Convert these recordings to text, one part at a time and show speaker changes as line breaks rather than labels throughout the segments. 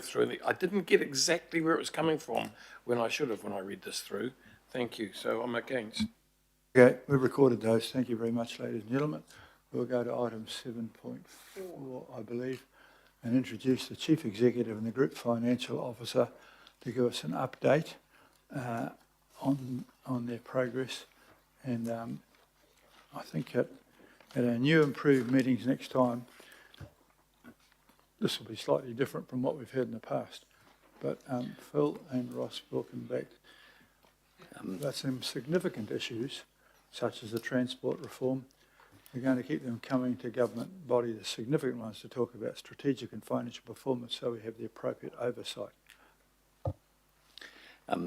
through. I didn't get exactly where it was coming from when I should have when I read this through. Thank you. So I'm against.
Okay, we've recorded those. Thank you very much, ladies and gentlemen. We'll go to item 7.4, I believe, and introduce the Chief Executive and the Group Financial Officer to give us an update on their progress. And I think at our new improved meetings next time, this will be slightly different from what we've had in the past. But Phil and Ross, welcome back. That's some significant issues, such as the transport reform. We're going to keep them coming to government body, the significant ones, to talk about strategic and financial performance so we have the appropriate oversight.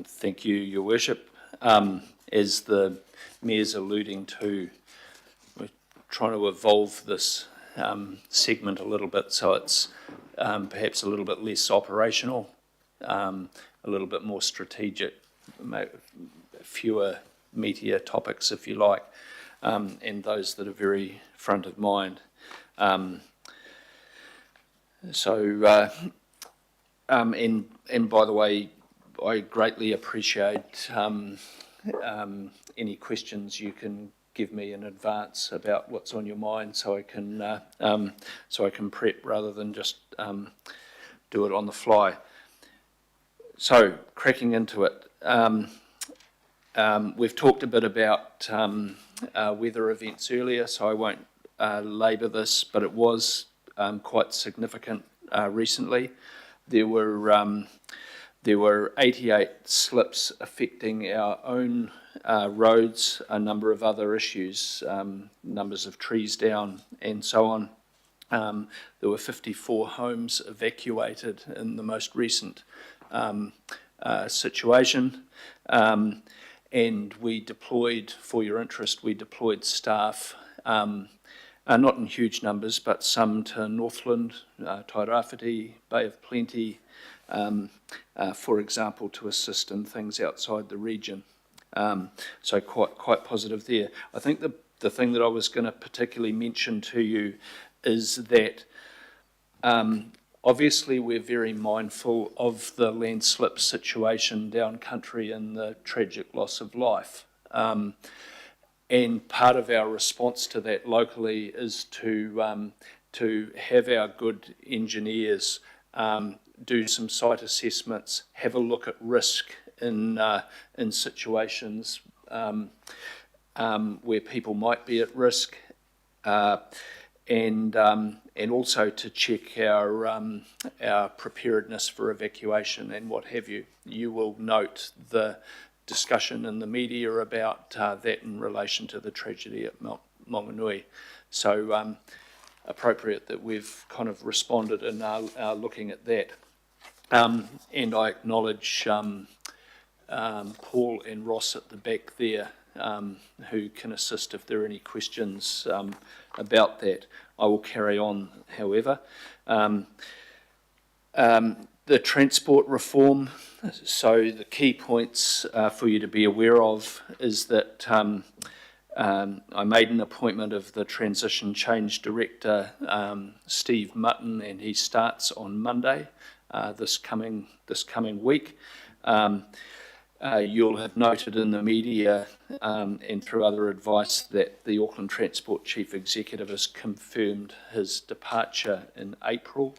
Thank you, Your Worship. As the Mayor's alluding to, we're trying to evolve this segment a little bit so it's perhaps a little bit less operational, a little bit more strategic, fewer meatier topics, if you like, and those that are very front of mind. And by the way, I greatly appreciate any questions you can give me in advance about what's on your mind, so I can prep rather than just do it on the fly. So, cracking into it, we've talked a bit about weather events earlier, so I won't labour this, but it was quite significant recently. There were 88 slips affecting our own roads, a number of other issues, numbers of trees down and so on. There were 54 homes evacuated in the most recent situation. And we deployed, for your interest, we deployed staff, not in huge numbers, but some to Northland, Tairāwhiti, Bay of Plenty, for example, to assist in things outside the region. So quite positive there. I think the thing that I was going to particularly mention to you is that obviously we're very mindful of the landslip situation down country and the tragic loss of life. And part of our response to that locally is to have our good engineers do some site assessments, have a look at risk in situations where people might be at risk, and also to check our preparedness for evacuation and what have you. You will note the discussion in the media about that in relation to the tragedy at Monganui. So appropriate that we've kind of responded and are looking at that. And I acknowledge Paul and Ross at the back there, who can assist if there are any questions about that. I will carry on, however. The transport reform, so the key points for you to be aware of is that I made an appointment of the Transition Change Director, Steve Mutton, and he starts on Monday, this coming week. You'll have noted in the media and through other advice that the Auckland Transport Chief Executive has confirmed his departure in April.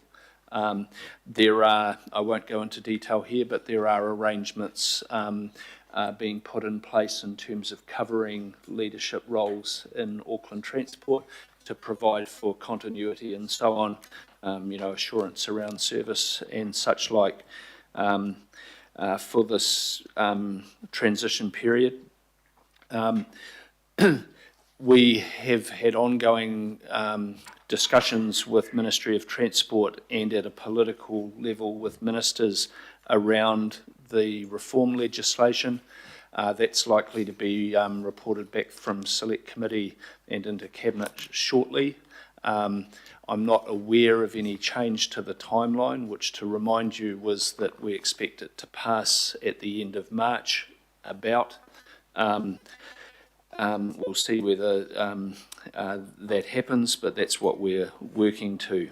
There are, I won't go into detail here, but there are arrangements being put in place in terms of covering leadership roles in Auckland Transport to provide for continuity and so on, assurance around service and such like for this transition period. We have had ongoing discussions with Ministry of Transport and at a political level with ministers around the reform legislation. That's likely to be reported back from Select Committee and into Cabinet shortly. I'm not aware of any change to the timeline, which, to remind you, was that we expect it to pass at the end of March, about. We'll see whether that happens, but that's what we're working to.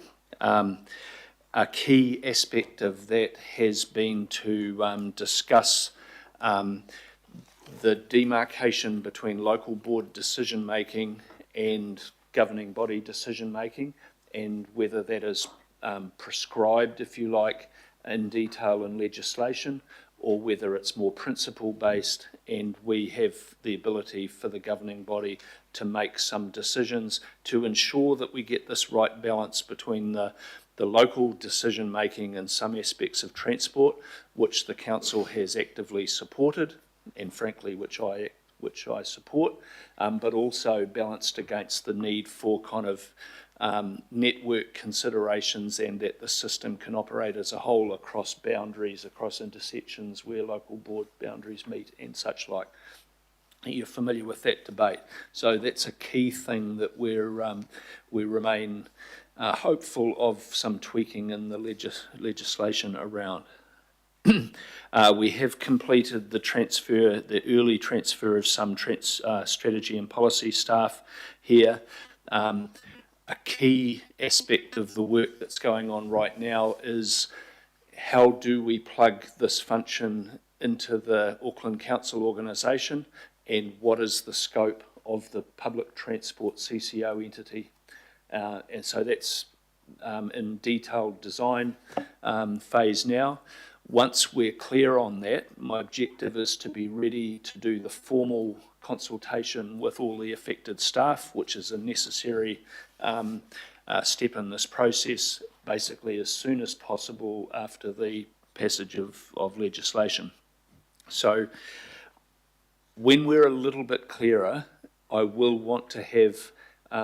a key aspect of that has been to discuss the demarcation between local board decision-making and governing body decision-making, and whether that is prescribed, if you like, in detail in legislation, or whether it's more principle-based and we have the ability for the governing body to make some decisions to ensure that we get this right balance between the local decision-making in some aspects of transport, which the council has actively supported, and frankly, which I support, but also balanced against the need for kind of network considerations, and that the system can operate as a whole across boundaries, across intersections where local board boundaries meet and such like. You're familiar with that debate. So that's a key thing that we remain hopeful of some tweaking in the legislation around. We have completed the early transfer of some strategy and policy staff here. A key aspect of the work that's going on right now is how do we plug this function into the Auckland Council organisation, and what is the scope of the public transport CCO entity. And so that's in detailed design phase now. Once we're clear on that, my objective is to be ready to do the formal consultation with all the affected staff, which is a necessary step in this process, basically as soon as possible after the passage of legislation. So when we're a little bit clearer, I will want to have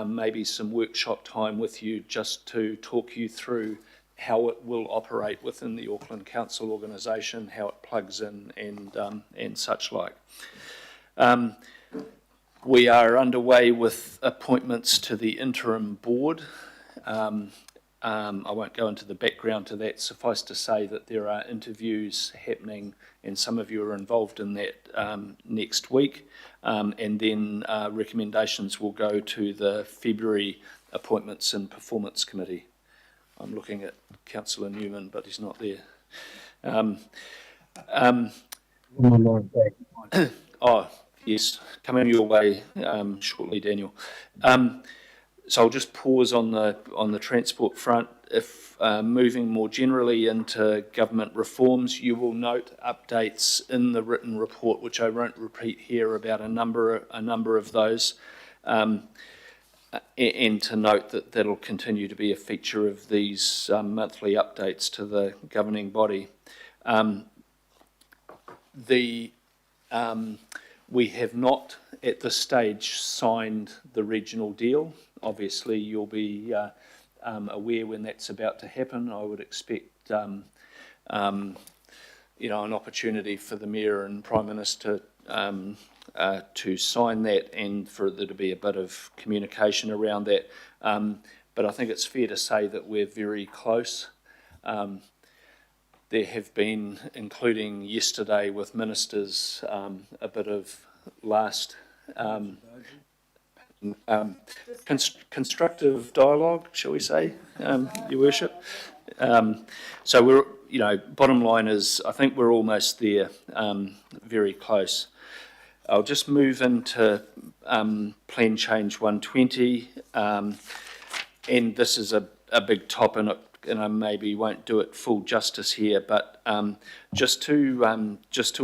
maybe some workshop time with you just to talk you through how it will operate within the Auckland Council organisation, how it plugs in, and such like. We are underway with appointments to the interim board. I won't go into the background to that. Suffice to say that there are interviews happening, and some of you are involved in that next week. And then recommendations will go to the February Appointments and Performance Committee. I'm looking at Councillor Newman, but he's not there. Oh, yes, coming your way shortly, Daniel. So I'll just pause on the transport front. If moving more generally into government reforms, you will note updates in the written report, which I won't repeat here, about a number of those. And to note that that'll continue to be a feature of these monthly updates to the governing body. We have not at this stage signed the regional deal. Obviously you'll be aware when that's about to happen. I would expect an opportunity for the Mayor and Prime Minister to sign that, and for there to be a bit of communication around that. But I think it's fair to say that we're very close. There have been, including yesterday with ministers, a bit of last constructive dialogue, shall we say, Your Worship. So we're, bottom line is, I think we're almost there, very close. I'll just move into Plan Change 120, and this is a big topic, and I maybe won't do it full justice here, but just to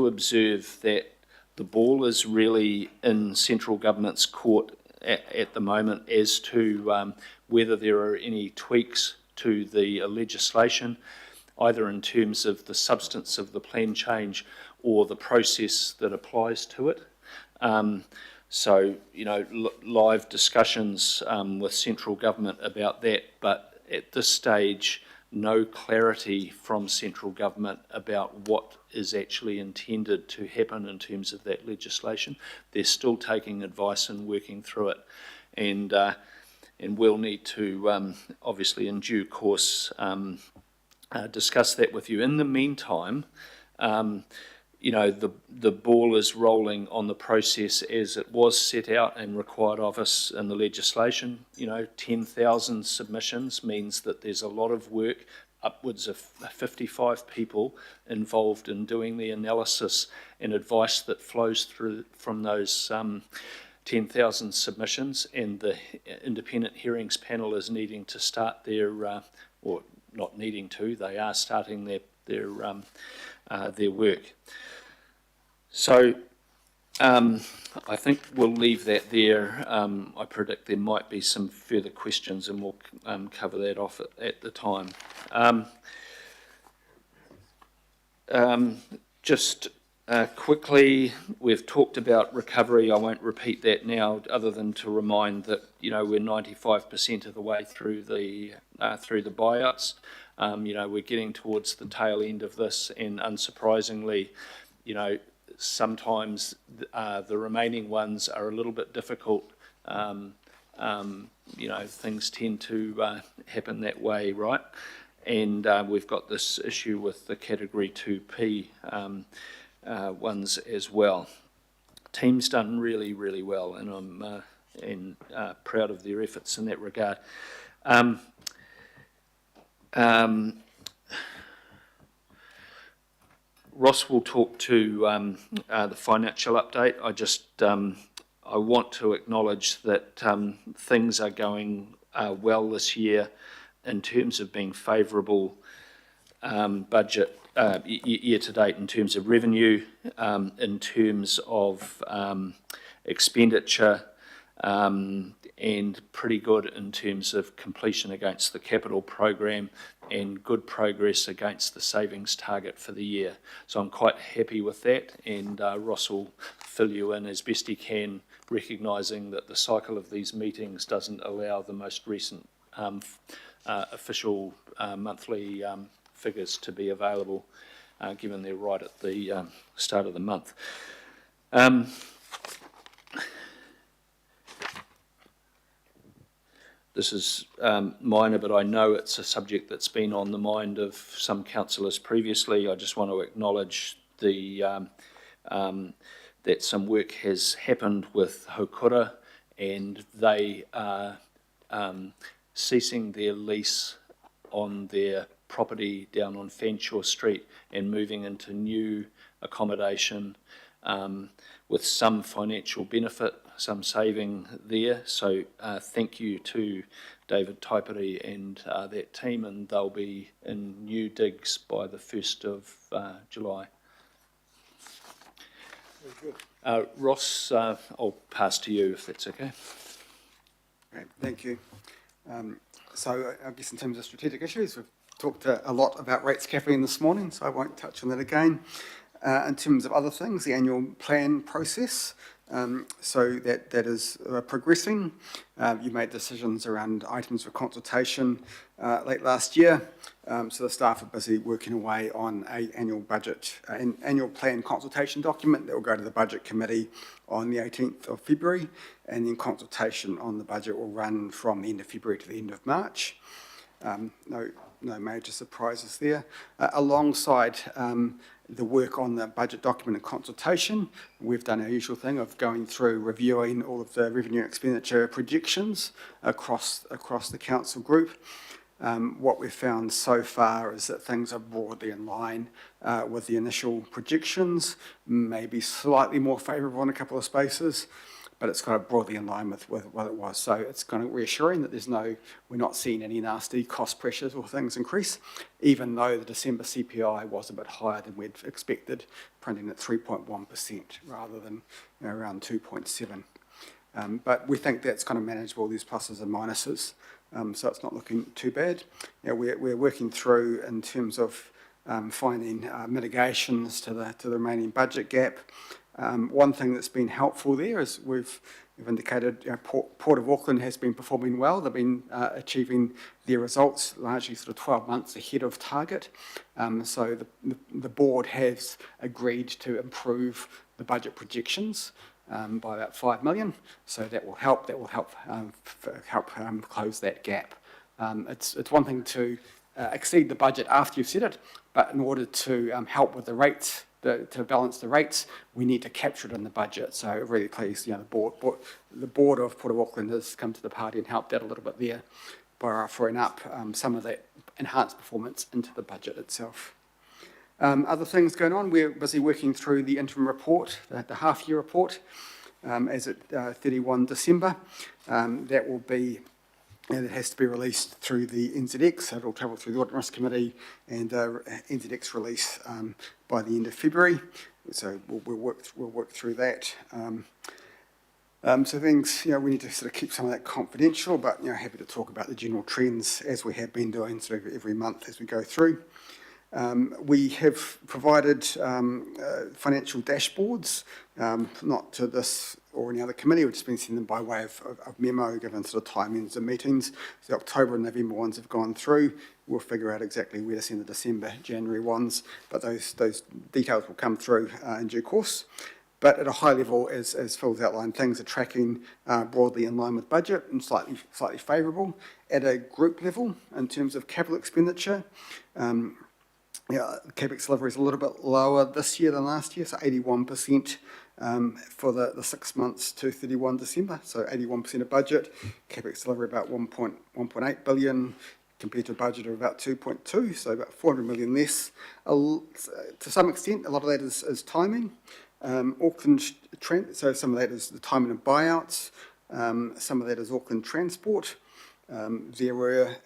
observe that the ball is really in central government's court at the moment as to whether there are any tweaks to the legislation, either in terms of the substance of the plan change or the process that applies to it. So, live discussions with central government about that, but at this stage, no clarity from central government about what is actually intended to happen in terms of that legislation. They're still taking advice and working through it, and we'll need to, obviously in due course, discuss that with you. In the meantime, the ball is rolling on the process as it was set out and required of us in the legislation. 10,000 submissions means that there's a lot of work upwards of 55 people involved in doing the analysis and advice that flows through from those 10,000 submissions, and the independent hearings panel is needing to start their, or not needing to, they are starting their work. So I think we'll leave that there. I predict there might be some further questions, and we'll cover that off at the time. Just quickly, we've talked about recovery. I won't repeat that now, other than to remind that we're 95% of the way through the buyouts. We're getting towards the tail end of this, and unsurprisingly, sometimes the remaining ones are a little bit difficult. Things tend to happen that way, right? And we've got this issue with the Category 2P ones as well. Team's done really, really well, and I'm proud of their efforts in that regard. Ross will talk to the financial update. I want to acknowledge that things are going well this year in terms of being favourable budget year to date in terms of revenue, in terms of expenditure, and pretty good in terms of completion against the capital program and good progress against the savings target for the year. So I'm quite happy with that, and Ross will fill you in as best he can, recognising that the cycle of these meetings doesn't allow the most recent official monthly figures to be available, given they're right at the start of the month. This is minor, but I know it's a subject that's been on the mind of some councillors previously. I just want to acknowledge that some work has happened with Hokura, and they are ceasing their lease on their property down on Fanshawe Street and moving into new accommodation with some financial benefit, some saving there. So thank you to David Taipere and that team, and they'll be in new digs by the 1st of July.
Very good.
Ross, I'll pass to you if that's okay.
Great, thank you. So I guess in terms of strategic issues, we've talked a lot about rates capping this morning, so I won't touch on that again. In terms of other things, the annual plan process, so that is progressing. You made decisions around items for consultation late last year, so the staff are busy working away on an annual budget, an annual plan consultation document that will go to the Budget Committee on the 18th of February, and then consultation on the budget will run from the end of February to the end of March. No major surprises there. Alongside the work on the budget document and consultation, we've done our usual thing of going through, reviewing all of the revenue and expenditure projections across the council group. What we've found so far is that things are broadly in line with the initial projections, maybe slightly more favourable in a couple of spaces, but it's kind of broadly in line with what it was. So it's kind of reassuring that we're not seeing any nasty cost pressures or things increase, even though the December CPI was a bit higher than we'd expected, printing at 3.1% rather than around 2.7%. But we think that's kind of manageable, these pluses and minuses, so it's not looking too bad. We're working through in terms of finding mitigations to the remaining budget gap. One thing that's been helpful there is we've indicated Port of Auckland has been performing well. They've been achieving their results largely sort of 12 months ahead of target. So the board has agreed to improve the budget projections by about 5 million. So that will help. That will help close that gap. It's one thing to exceed the budget after you've set it, but in order to help with the rates, to balance the rates, we need to capture it in the budget. So really pleased, the board of Port of Auckland has come to the party and helped out a little bit there by offering up some of that enhance performance into the budget itself. Other things going on, we're busy working through the interim report, the half-year report, as at 31 December. That will be, and it has to be released through the NZX, so it'll travel through the Audit and Risk Committee and NZX release by the end of February. So we'll work through that. So things, we need to sort of keep some of that confidential, but, happy to talk about the general trends as we have been doing sort of every month as we go through. We have provided financial dashboards, not to this or any other committee, we've just been sending them by way of memo, given sort of timings of meetings. So the October and November ones have gone through. We'll figure out exactly where to send the December, January ones, but those details will come through in due course. But at a high level, as Phil's outlined, things are tracking broadly in line with budget and slightly favourable. At a group level, in terms of capital expenditure, CapEx delivery is a little bit lower this year than last year, so 81% for the 6 months to 31 December, so 81% of budget. CapEx delivery about 1.8 billion compared to a budget of about 2.2, so about 400 million less. To some extent, a lot of that is timing. Auckland, so some of that is the timing of buyouts, some of that is Auckland Transport. There were,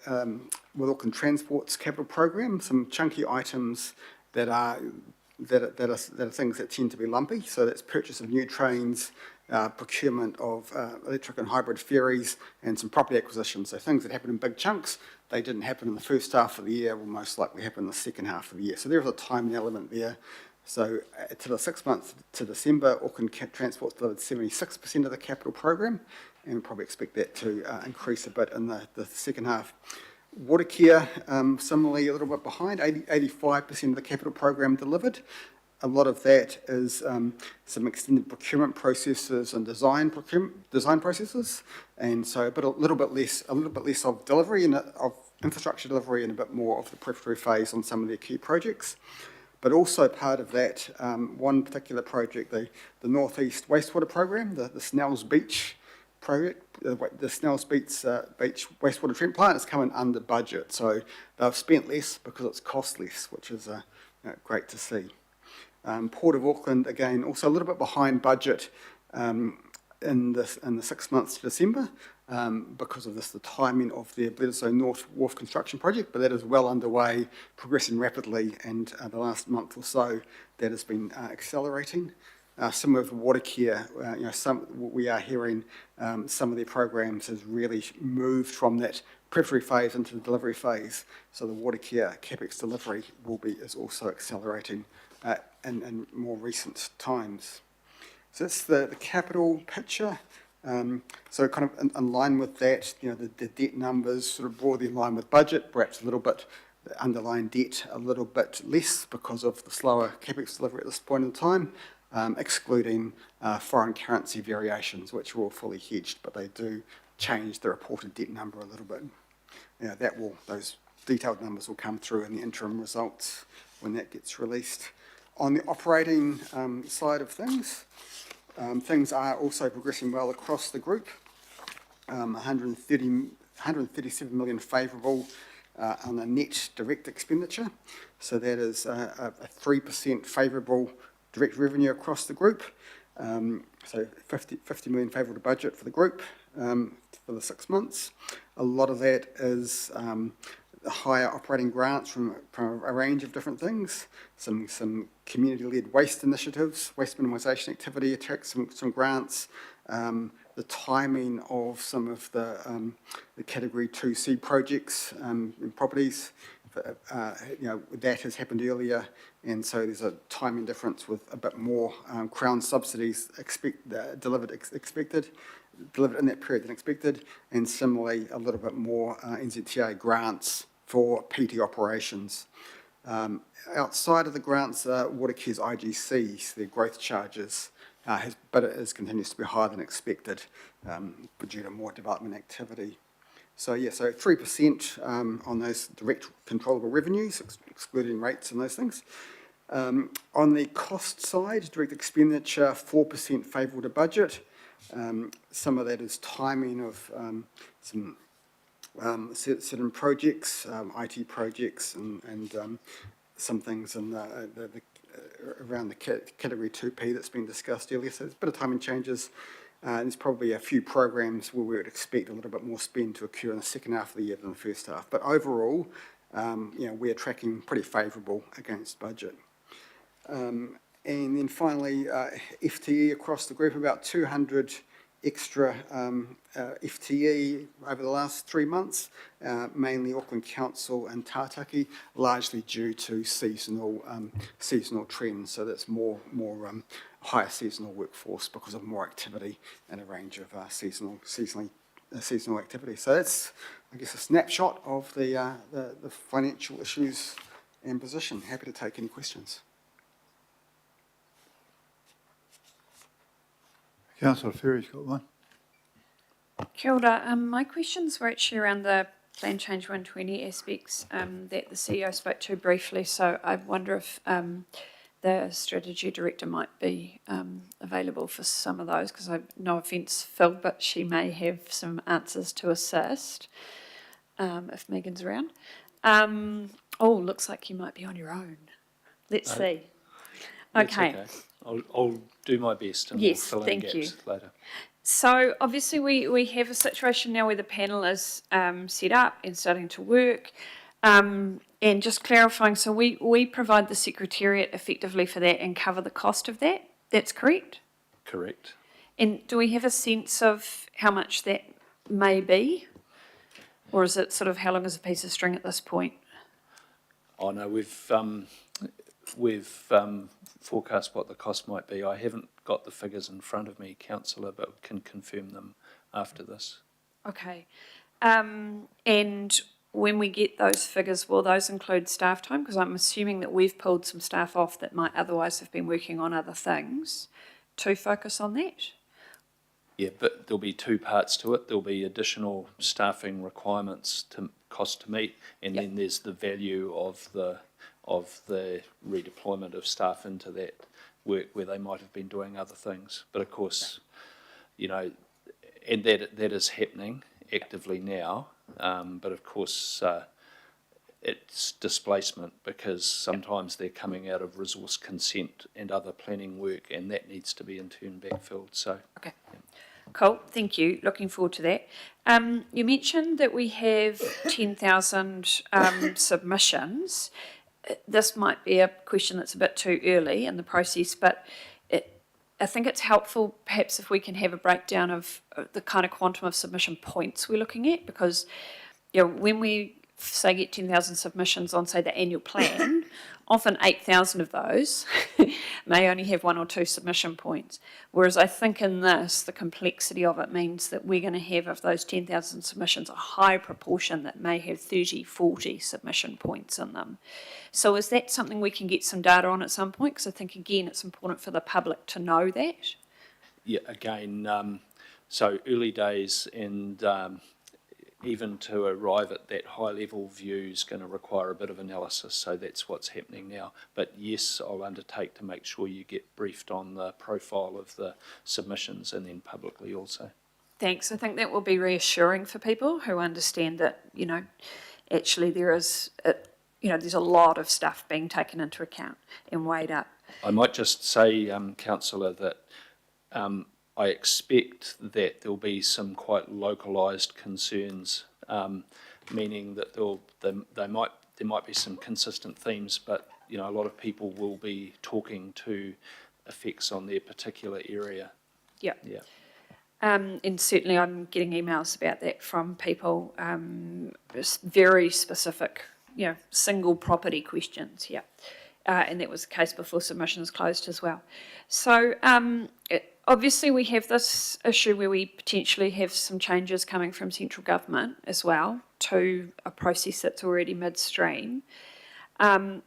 with Auckland Transport's capital program, some chunky items that are things that tend to be lumpy. So that's purchase of new trains, procurement of electric and hybrid ferries, and some property acquisitions. So things that happen in big chunks, they didn't happen in the first half of the year, will most likely happen in the second half of the year. So there's a timing element there. So to the 6 months to December, Auckland Transport's delivered 76% of the capital program, and we probably expect that to increase a bit in the second half. Watercare, similarly, a little bit behind, 85% of the capital program delivered. A lot of that is some extended procurement processes and design processes, and so a little bit less of delivery and of infrastructure delivery, and a bit more of the preparatory phase on some of their key projects. But also part of that, one particular project, the North East Wastewater Program, the Snells Beach project, the Snells Beach Wastewater Treatment Plant has come in under budget. So they've spent less because it's cost less, which is great to see. Port of Auckland, again, also a little bit behind budget in the 6 months to December because of the timing of the Bledisloe North Wharf construction project, but that is well underway, progressing rapidly, and the last month or so that has been accelerating. Similar with Watercare, we are hearing some of their programs has really moved from that preparatory phase into the delivery phase. So the Watercare CapEx delivery is also accelerating in more recent times. So that's the capital picture. So kind of in line with that, the debt numbers sort of broadly in line with budget, perhaps a little bit, the underlying debt a little bit less because of the slower CapEx delivery at this point in time, excluding foreign currency variations, which are all fully hedged, but they do change the reported debt number a little bit. Those detailed numbers will come through in the interim results when that gets released. On the operating side of things, things are also progressing well across the group. 137 million favourable on the net direct expenditure. So that is a 3% favourable direct revenue across the group. So 50 million favourable to budget for the group for the 6 months. A lot of that is higher operating grants from a range of different things. Some community-led waste initiatives, waste minimisation activity attracts some grants. The timing of some of the Category 2C projects in properties, that has happened earlier, and so there's a timing difference with a bit more Crown subsidies delivered in that period than expected, and similarly a little bit more NZTA grants for PT operations. Outside of the grants, Watercare's IGCs, their growth charges, but it continues to be higher than expected due to more development activity. So 3% on those direct controllable revenues, excluding rates and those things. On the cost side, direct expenditure, 4% favourable to budget. Some of that is timing of some certain projects, IT projects, and some things in around the category 2P that's been discussed earlier. So there's a bit of timing changes. There's probably a few programs where we would expect a little bit more spend to occur in the second half of the year than the first half. But overall, we're tracking pretty favourable against budget. And then finally, FTE across the group, about 200 extra FTE over the last 3 months, mainly Auckland Council and Tātaki, largely due to seasonal trends. So that's more higher seasonal workforce because of more activity and a range of seasonal activity. So that's, I guess, a snapshot of the financial issues and position. Happy to take any questions.
Councillor Ferry's got one.
Kia ora. My questions were actually around the Plan Change 120 aspects that the CEO spoke to briefly. So I wonder if the Strategy Director might be available for some of those, because no offence, Phil, but she may have some answers to assist if Megan's around. Looks like you might be on your own. Let's see. Okay.
I'll do my best and
Yes,
we'll fill in
thank
gaps later.
So obviously we have a situation now where the panel is set up and starting to work. And just clarifying, so we provide the Secretariat effectively for that and cover the cost of that. That's correct?
Correct.
And do we have a sense of how much that may be? Or is it sort of how long is a piece of string at this point?
Oh no, we've forecast what the cost might be. I haven't got the figures in front of me, Councillor, but can confirm them after this.
Okay. And when we get those figures, will those include staff time? Because I'm assuming that we've pulled some staff off that might otherwise have been working on other things to focus on that.
Yeah, but there'll be two parts to it. There'll be additional staffing requirements to cost to meet, and then there's the value of the redeployment of staff into that work where they might have been doing other things. But of course, and that is happening actively now. But of course, it's displacement because sometimes they're coming out of resource consent and other planning work, and that needs to be in turn backfilled. So
okay. Cool, thank you. Looking forward to that. You mentioned that we have 10,000 submissions. This might be a question that's a bit too early in the process, but I think it's helpful perhaps if we can have a breakdown of the kind of quantum of submission points we're looking at, because when we say get 10,000 submissions on, say, the annual plan, often 8,000 of those may only have 1 or 2 submission points. Whereas I think in this, the complexity of it means that we're going to have, of those 10,000 submissions, a high proportion that may have 30, 40 submission points in them. So is that something we can get some data on at some point? Because I think, again, it's important for the public to know that.
yeah, again, so early days and even to arrive at that high level view is going to require a bit of analysis, so that's what's happening now. But yes, I'll undertake to make sure you get briefed on the profile of the submissions and then publicly also.
Thanks. I think that will be reassuring for people who understand that, actually there is, there's a lot of stuff being taken into account and weighed up.
I might just say, Councillor, that I expect that there'll be some quite localised concerns, meaning that there might be some consistent themes, but a lot of people will be talking to effects on their particular area.
Yeah.
Yeah.
And certainly I'm getting emails about that from people, very specific, single property questions, and that was the case before submissions closed as well. So obviously we have this issue where we potentially have some changes coming from central government as well to a process that's already midstream. And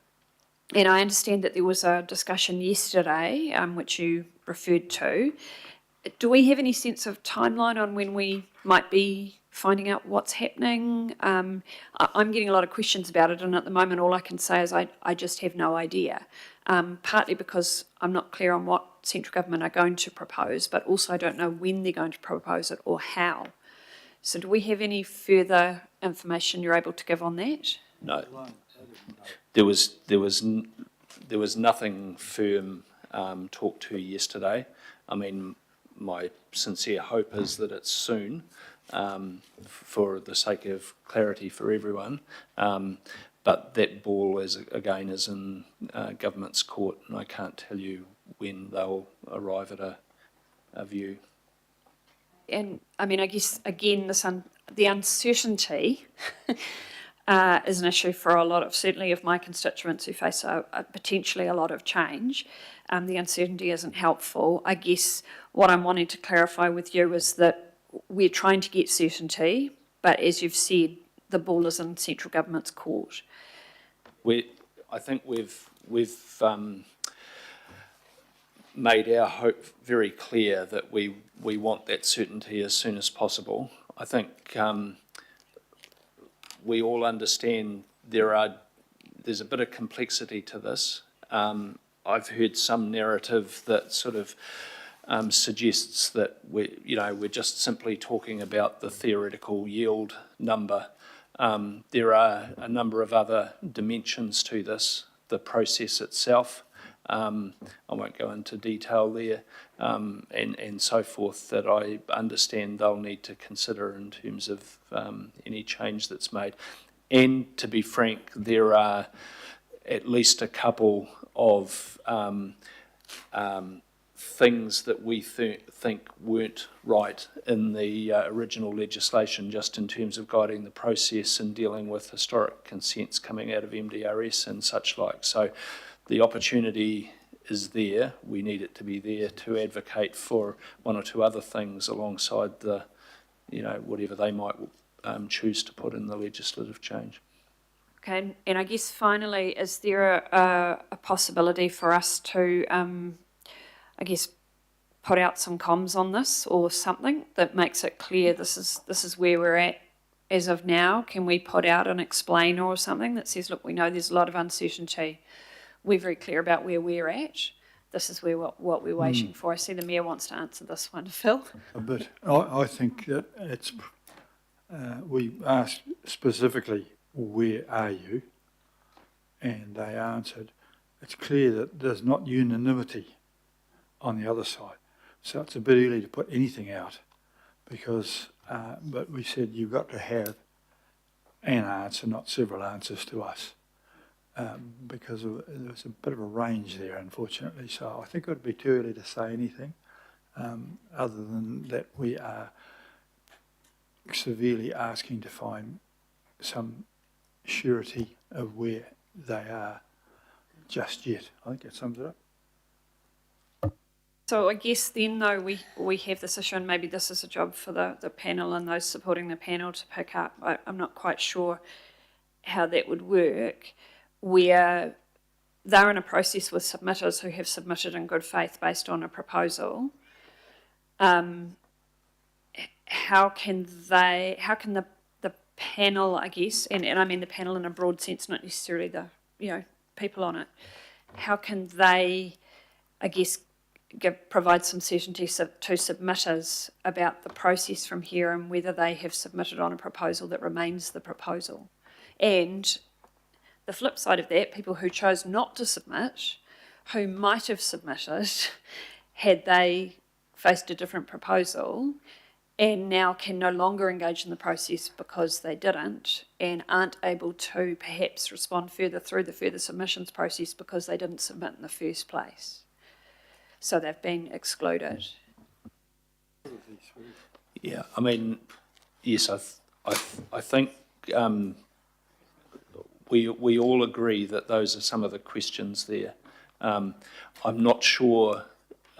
I understand that there was a discussion yesterday, which you referred to. Do we have any sense of timeline on when we might be finding out what's happening? I'm getting a lot of questions about it, and at the moment all I can say is I just have no idea, partly because I'm not clear on what central government are going to propose, but also I don't know when they're going to propose it or how. So do we have any further information you're able to give on that?
No, there was nothing firm talked to yesterday. I mean, my sincere hope is that it's soon, for the sake of clarity for everyone. But that ball is in government's court, and I can't tell you when they'll arrive at a view.
And I mean, I guess again, the uncertainty is an issue for a lot of, certainly of my constituents who face potentially a lot of change. The uncertainty isn't helpful. I guess what I'm wanting to clarify with you is that we're trying to get certainty, but as you've said, the ball is in central government's court.
I think we've made our hope very clear that we want that certainty as soon as possible. I think we all understand there's a bit of complexity to this. I've heard some narrative that sort of suggests that we're just simply talking about the theoretical yield number. There are a number of other dimensions to this, the process itself. I won't go into detail there, and so forth, that I understand they'll need to consider in terms of any change that's made. And to be frank, there are at least a couple of things that we think weren't right in the original legislation, just in terms of guiding the process and dealing with historic consents coming out of MDRS and such like. So the opportunity is there. We need it to be there to advocate for one or two other things alongside the, whatever they might choose to put in the legislative change.
Okay, and I guess finally, is there a possibility for us to, put out some comms on this or something that makes it clear this is where we're at as of now? Can we put out an explainer or something that says, look, we know there's a lot of uncertainty. We're very clear about where we're at. This is what we're waiting for. I see the Mayor wants to answer this one. Phil?
A bit. I think that it's, we asked specifically, where are you? And they answered, it's clear that there's not unanimity on the other side. So it's a bit early to put anything out because, but we said you've got to have an answer, not several answers to us. Because there was a bit of a range there, unfortunately. So I think it would be too early to say anything other than that we are severely asking to find some surety of where they are just yet. I think that sums it up.
So I guess then, though, we have this issue, and maybe this is a job for the panel and those supporting the panel to pick up. I'm not quite sure how that would work, where they're in a process with submitters who have submitted in good faith based on a proposal. How can the panel, I guess, and I mean the panel in a broad sense, not necessarily the people on it, how can they, I guess, provide some certainty to submitters about the process from here and whether they have submitted on a proposal that remains the proposal? And the flip side of that, people who chose not to submit, who might have submitted had they faced a different proposal and now can no longer engage in the process because they didn't and aren't able to perhaps respond further through the further submissions process because they didn't submit in the first place. So they've been excluded.
Yeah, I mean, yes, I think we all agree that those are some of the questions there. I'm not sure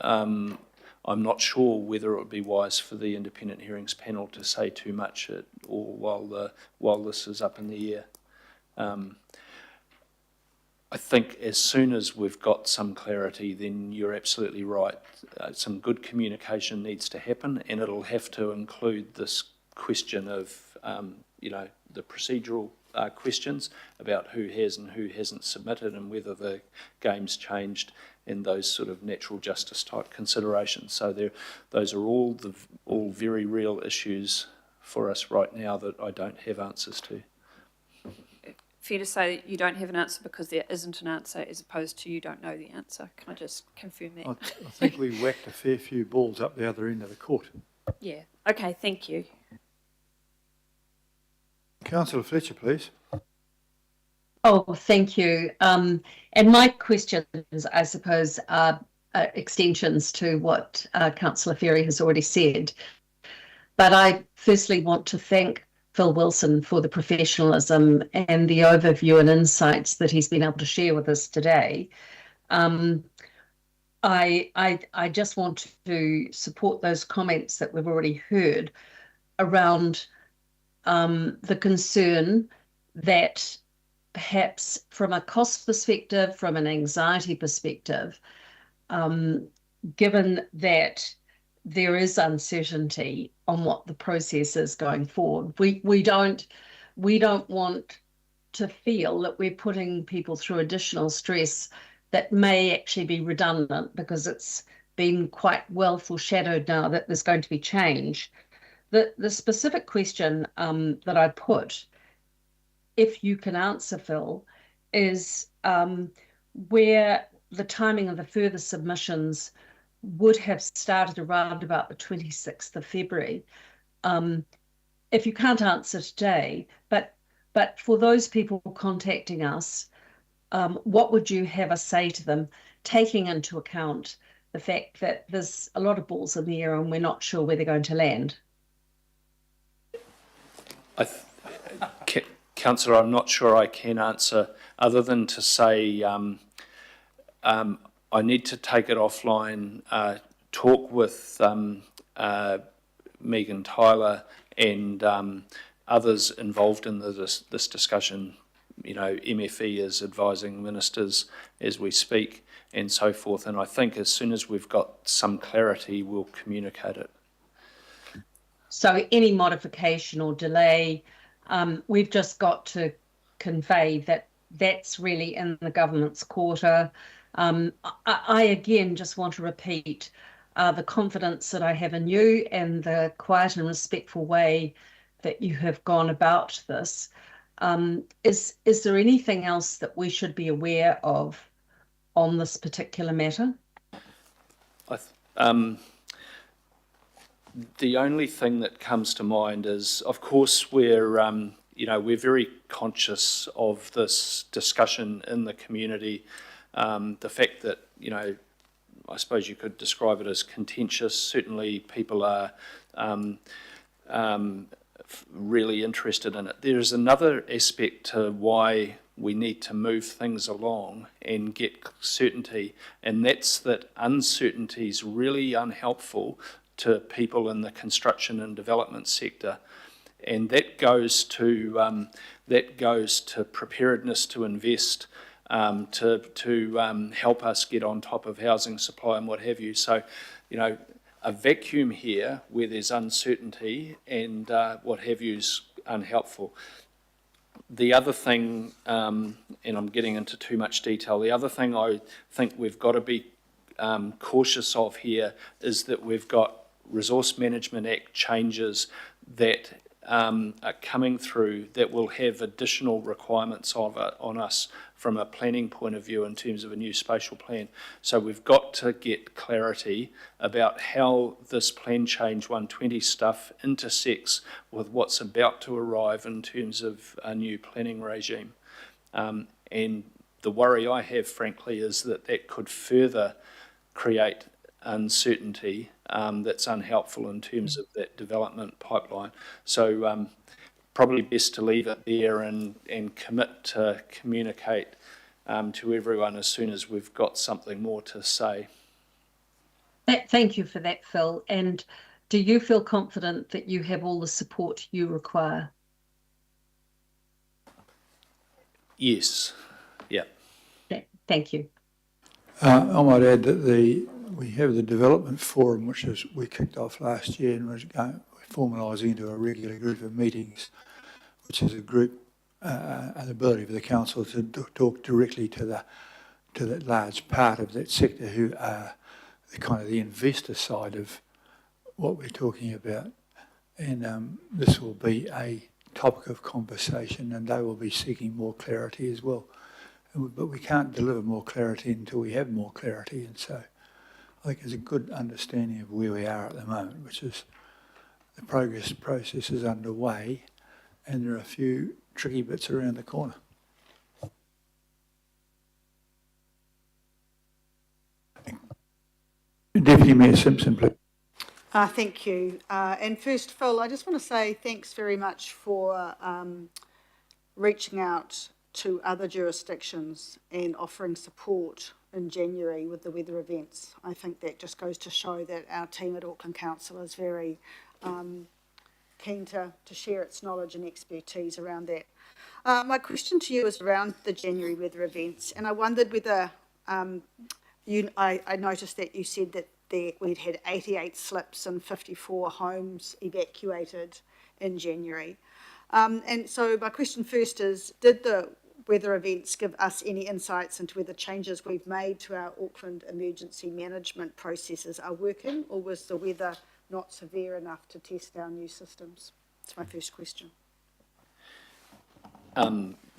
whether it would be wise for the independent hearings panel to say too much while this is up in the air. I think as soon as we've got some clarity, then you're absolutely right. Some good communication needs to happen, and it'll have to include this question of, the procedural questions about who has and who hasn't submitted and whether the game's changed and those sort of natural justice type considerations. So those are all very real issues for us right now that I don't have answers to.
Fair to say that you don't have an answer because there isn't an answer, as opposed to you don't know the answer. Can I just confirm that?
I think we whacked a fair few balls up the other end of the court.
Yeah. Okay, thank you.
Councillor Fletcher, please.
Oh, thank you. And my questions, I suppose, are extensions to what Councillor Ferry has already said. But I firstly want to thank Phil Wilson for the professionalism and the overview and insights that he's been able to share with us today. I just want to support those comments that we've already heard around the concern that perhaps from a cost perspective, from an anxiety perspective, given that there is uncertainty on what the process is going forward, we don't want to feel that we're putting people through additional stress that may actually be redundant, because it's been quite well foreshadowed now that there's going to be change. The specific question that I put, if you can answer, Phil, is where the timing of the further submissions would have started around about the 26th of February. If you can't answer today, but for those people contacting us, what would you have us say to them, taking into account the fact that there's a lot of balls in the air and we're not sure where they're going to land?
Councillor, I'm not sure I can answer, other than to say I need to take it offline, talk with Megan Tyler and others involved in this discussion. You know, MFE is advising ministers as we speak and so forth, and I think as soon as we've got some clarity, we'll communicate it.
So any modification or delay, we've just got to convey that that's really in the government's quarter. I again just want to repeat the confidence that I have in you and the quiet and respectful way that you have gone about this. Is there anything else that we should be aware of on this particular matter?
The only thing that comes to mind is, of course, we're very conscious of this discussion in the community. The fact that, I suppose you could describe it as contentious. Certainly people are really interested in it. There's another aspect to why we need to move things along and get certainty, and that's that uncertainty is really unhelpful to people in the construction and development sector, and that goes to preparedness to invest, to help us get on top of housing supply and what have you. So, a vacuum here where there's uncertainty and what have you is unhelpful. The other thing, and I'm getting into too much detail, the other thing I think we've got to be cautious of here is that we've got Resource Management Act changes that are coming through that will have additional requirements on us from a planning point of view in terms of a new spatial plan. So we've got to get clarity about how this Plan Change 120 stuff intersects with what's about to arrive in terms of a new planning regime. And the worry I have, frankly, is that could further create uncertainty that's unhelpful in terms of that development pipeline. So probably best to leave it there and commit to communicate to everyone as soon as we've got something more to say.
Thank you for that, Phil. And do you feel confident that you have all the support you require?
Yes. Yeah.
Thank you.
I might add that we have the development forum, which we kicked off last year, and we're formalising into a regular group of meetings, which is a group, an ability for the council to talk directly to that large part of that sector who are the investor side of what we're talking about. And this will be a topic of conversation, and they will be seeking more clarity as well. But we can't deliver more clarity until we have more clarity, and so I think there's a good understanding of where we are at the moment, which is the process is underway, and there are a few tricky bits around the corner. Deputy Mayor Simpson, please.
Thank you. And first, Phil, I just want to say thanks very much for reaching out to other jurisdictions and offering support in January with the weather events. I think that just goes to show that our team at Auckland Council is very keen to share its knowledge and expertise around that. My question to you is around the January weather events, and I wondered whether I noticed that you said that we'd had 88 slips and 54 homes evacuated in January. And so my question first is, did the weather events give us any insights into whether changes we've made to our Auckland emergency management processes are working, or was the weather not severe enough to test our new systems? That's my first question.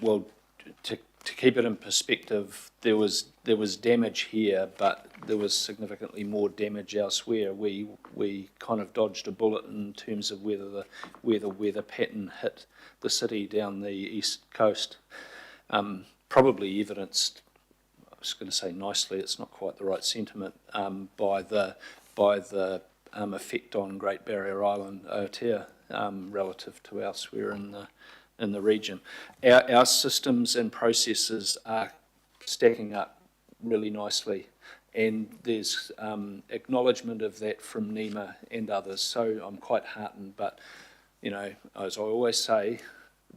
Well, to keep it in perspective, there was damage here, but there was significantly more damage elsewhere. We kind of dodged a bullet in terms of where the weather pattern hit the city down the east coast. Probably evidenced, I was going to say nicely, it's not quite the right sentiment, by the effect on Great Barrier Island, Aotea, relative to elsewhere in the region. Our systems and processes are stacking up really nicely, and there's acknowledgement of that from NEMA and others, so I'm quite heartened. But, you know, as I always say,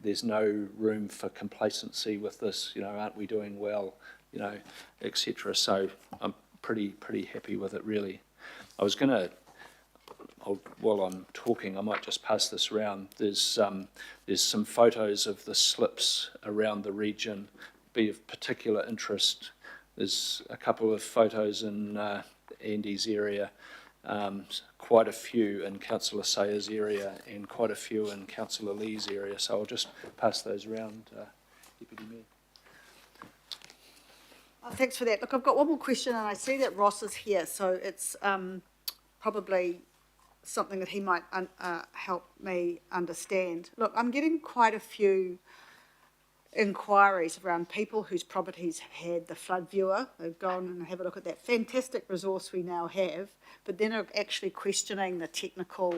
there's no room for complacency with this, you know, aren't we doing well, you know, etc. So I'm pretty happy with it, really. I was going to, while I'm talking, I might just pass this around. There's some photos of the slips around the region, be of particular interest. There's a couple of photos in Andy's area, quite a few in Councillor Sayer's area, and quite a few in Councillor Lee's area. So I'll just pass those around, Deputy Mayor.
Thanks for that. Look, I've got one more question, and I see that Ross is here, so it's probably something that he might help me understand. Look, I'm getting quite a few inquiries around people whose properties have had the flood viewer. They've gone and have a look at that fantastic resource we now have, but then are actually questioning the technical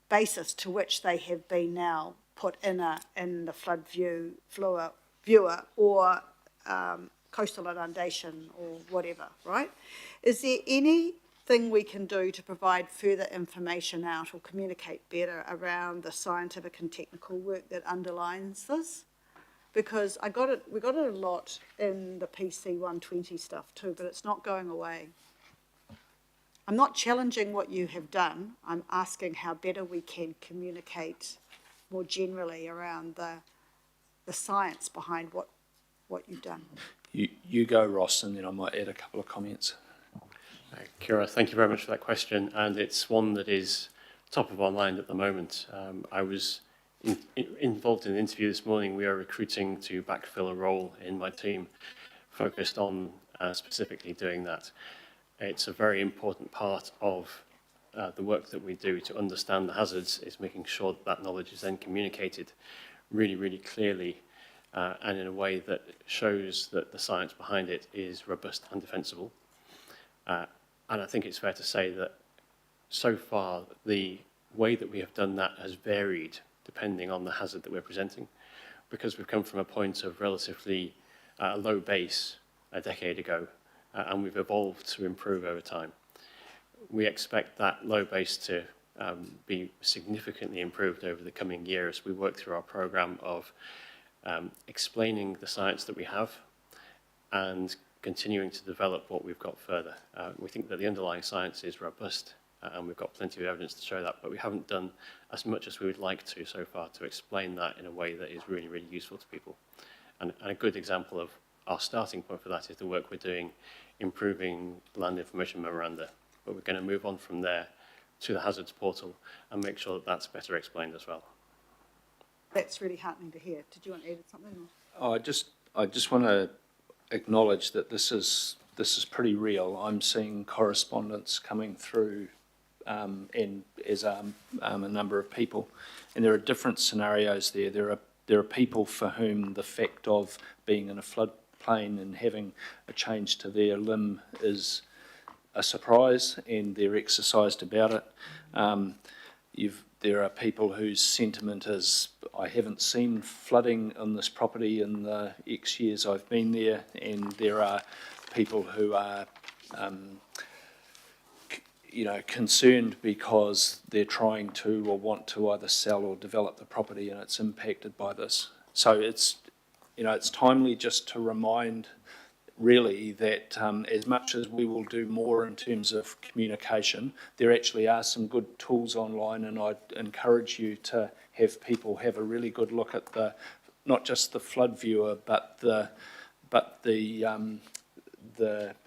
basis to which they have been now put in the flood viewer or coastal inundation or whatever, right? Is there anything we can do to provide further information out or communicate better around the scientific and technical work that underlines this? Because we got it a lot in the PC 120 stuff too, but it's not going away. I'm not challenging what you have done. I'm asking how better we can communicate more generally around the science behind what you've done.
You go, Ross, and then I might add a couple of comments.
Kira, thank you very much for that question, and it's one that is top of our mind at the moment. I was involved in an interview this morning. We are recruiting to backfill a role in my team focused on specifically doing that. It's a very important part of the work that we do to understand the hazards, is making sure that that knowledge is then communicated really, really clearly and in a way that shows that the science behind it is robust and defensible. And I think it's fair to say that so far the way that we have done that has varied depending on the hazard that we're presenting, because we've come from a point of relatively low base a decade ago, and we've evolved to improve over time. We expect that low base to be significantly improved over the coming year as we work through our programme of explaining the science that we have and continuing to develop what we've got further. We think that the underlying science is robust and we've got plenty of evidence to show that, but we haven't done as much as we would like to so far to explain that in a way that is really, really useful to people. And a good example of our starting point for that is the work we're doing improving land information memoranda, but we're going to move on from there to the hazards portal and make sure that that's better explained as well.
That's really heartening to hear. Did you want to add something? Or?
I just want to acknowledge that this is pretty real. I'm seeing correspondence coming through, and as a number of people, and there are different scenarios there. There are people for whom the fact of being in a floodplain and having a change to their limb is a surprise, and they're exercised about it. There are people whose sentiment is, I haven't seen flooding on this property in the X years I've been there, and there are people who are, concerned because they're trying to or want to either sell or develop the property, and it's impacted by this. So it's timely just to remind, really, that as much as we will do more in terms of communication, there actually are some good tools online, and I'd encourage you to have people have a really good look at not just the flood viewer, but the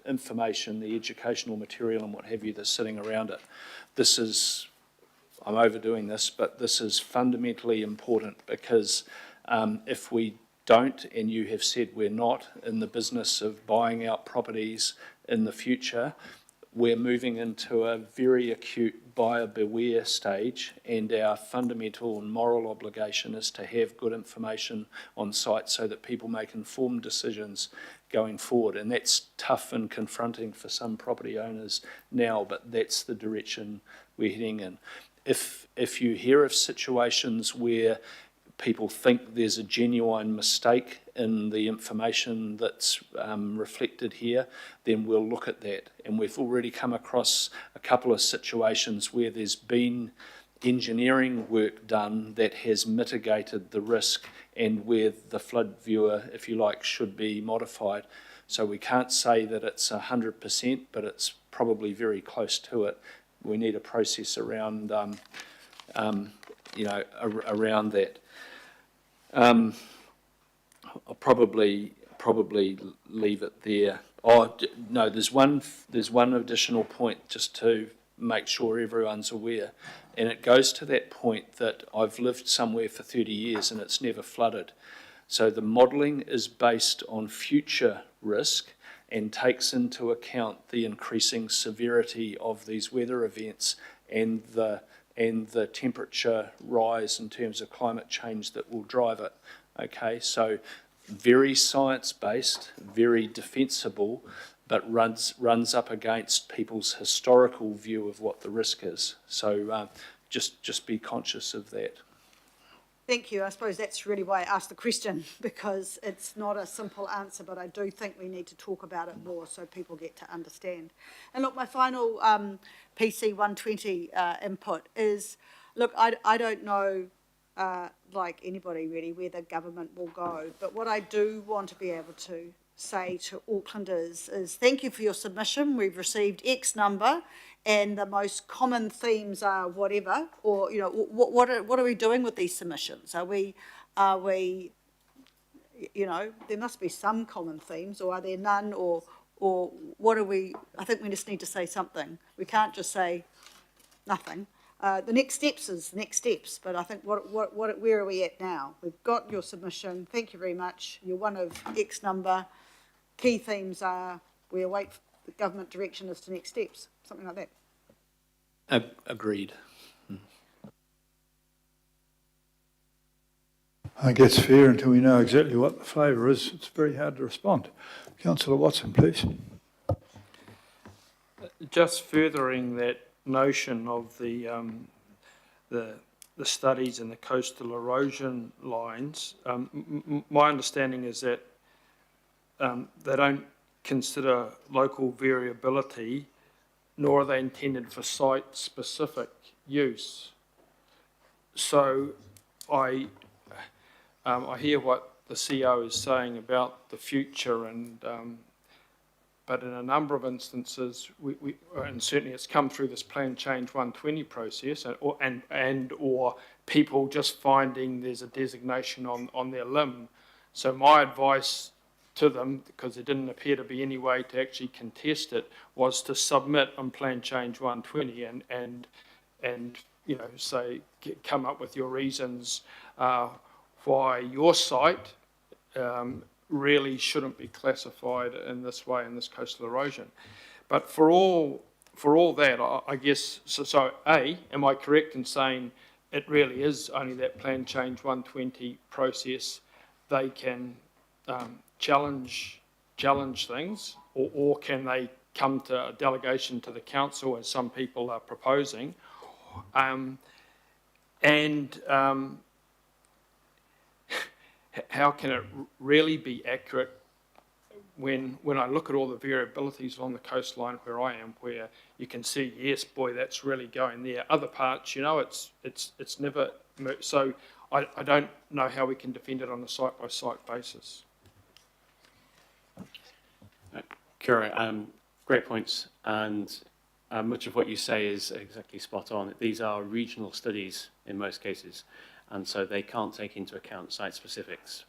information, the educational material and what have you that's sitting around it. I'm overdoing this, but this is fundamentally important, because if we don't, and you have said we're not in the business of buying out properties in the future, we're moving into a very acute buyer beware stage, and our fundamental and moral obligation is to have good information on site so that people make informed decisions going forward. And that's tough and confronting for some property owners now, but that's the direction we're heading in. If you hear of situations where people think there's a genuine mistake in the information that's reflected here, then we'll look at that. And we've already come across a couple of situations where there's been engineering work done that has mitigated the risk, and where the flood viewer, if you like, should be modified. So we can't say that it's 100%, but it's probably very close to it. We need a process around, around that. I'll probably leave it there. Oh no, there's one additional point just to make sure everyone's aware, and it goes to that point that I've lived somewhere for 30 years and it's never flooded. So the modelling is based on future risk and takes into account the increasing severity of these weather events and the temperature rise in terms of climate change that will drive it. Okay, so very science-based, very defensible, but runs up against people's historical view of what the risk is. So just be conscious of that.
Thank you. I suppose that's really why I asked the question, because it's not a simple answer, but I do think we need to talk about it more so people get to understand. And look, my final PC 120 input is, look, I don't know, like anybody really, where the government will go, but what I do want to be able to say to Aucklanders is thank you for your submission. We've received X number, and the most common themes are whatever, or what are we doing with these submissions? Are we there must be some common themes, or are there none, or what are we? I think we just need to say something. We can't just say nothing. The next steps is next steps, but I think where are we at now? We've got your submission. Thank you very much. You're one of X number. Key themes are we await the government direction as to next steps, something like that.
Agreed.
I think it's fair until we know exactly what the flavour is. It's very hard to respond. Councillor Watson, please.
Just furthering that notion of the studies and the coastal erosion lines, my understanding is that they don't consider local variability, nor are they intended for site-specific use. So I hear what the CEO is saying about the future, and but in a number of instances, we and certainly it's come through this Plan Change 120 process, or people just finding there's a designation on their limb. So my advice to them, because there didn't appear to be any way to actually contest it, was to submit on Plan Change 120, and say, come up with your reasons why your site really shouldn't be classified in this way in this coastal erosion. But for all that, I guess, so A, am I correct in saying it really is only that plan change 120 process? They can challenge things, or can they come to a delegation to the council, as some people are proposing? How can it really be accurate when I look at all the variabilities on the coastline where I am, where you can see, yes, boy, that's really going there. Other parts, it's never. So I don't know how we can defend it on a site-by-site basis.
Kira, great points, and much of what you say is exactly spot on. These are regional studies in most cases, and so they can't take into account site specifics.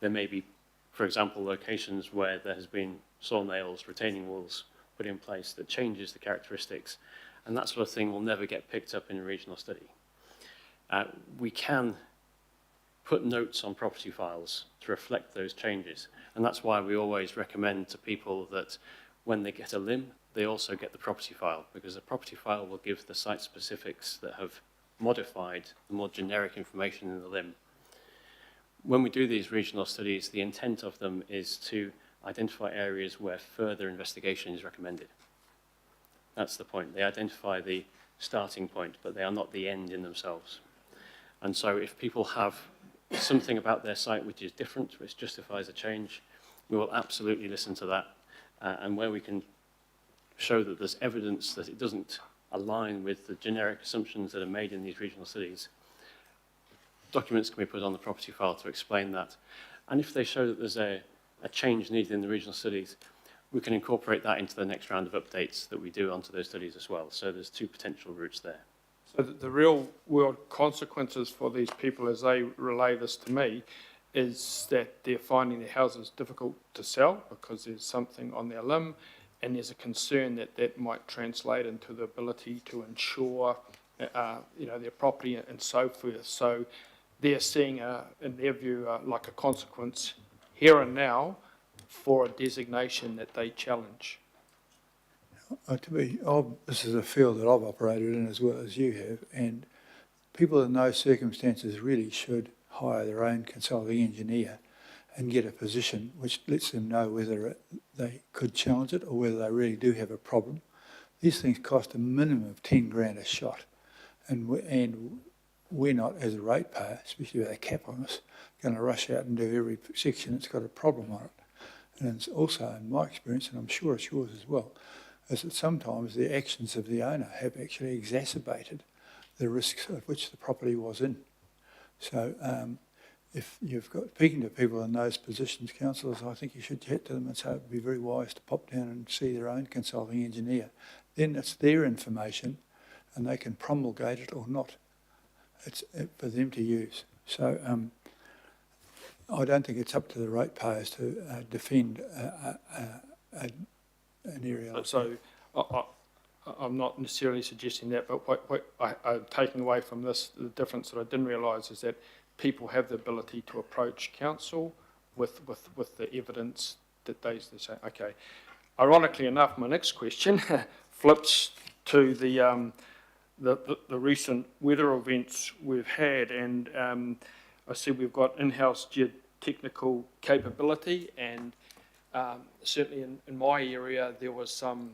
There may be, for example, locations where there has been saw nails, retaining walls put in place that changes the characteristics, and that sort of thing will never get picked up in a regional study. We can put notes on property files to reflect those changes, and that's why we always recommend to people that when they get a limb, they also get the property file, because the property file will give the site specifics that have modified the more generic information in the limb. When we do these regional studies, the intent of them is to identify areas where further investigation is recommended. That's the point. They identify the starting point, but they are not the end in themselves. And so if people have something about their site which is different, which justifies a change, we will absolutely listen to that. And where we can show that there's evidence that it doesn't align with the generic assumptions that are made in these regional studies, documents can be put on the property file to explain that. And if they show that there's a change needed in the regional studies, we can incorporate that into the next round of updates that we do onto those studies as well. So there's two potential routes there.
So the real world consequences for these people as they relay this to me is that they're finding their houses difficult to sell because there's something on their limb, and there's a concern that that might translate into the ability to insure their property and so forth. So they're seeing, in their view, like a consequence here and now for a designation that they challenge.
This is a field that I've operated in as well as you have, and people in those circumstances really should hire their own consulting engineer and get a position which lets them know whether they could challenge it or whether they really do have a problem. These things cost a minimum of 10 grand a shot, and we're not, as a ratepayer, especially with a cap on us, going to rush out and do every section that's got a problem on it. And it's also, in my experience, and I'm sure it's yours as well, is that sometimes the actions of the owner have actually exacerbated the risks of which the property was in. So if you've got speaking to people in those positions, councillors, I think you should chat to them and say it would be very wise to pop down and see their own consulting engineer. Then it's their information and they can promulgate it or not. It's for them to use. So I don't think it's up to the ratepayers to defend an area like
that. I'm not necessarily suggesting that, but what I'm taking away from this, the difference that I didn't realise is that people have the ability to approach council with the evidence that they say, okay. Ironically enough, my next question flips to the recent weather events we've had, and I see we've got in-house geotechnical capability, and certainly in my area there was some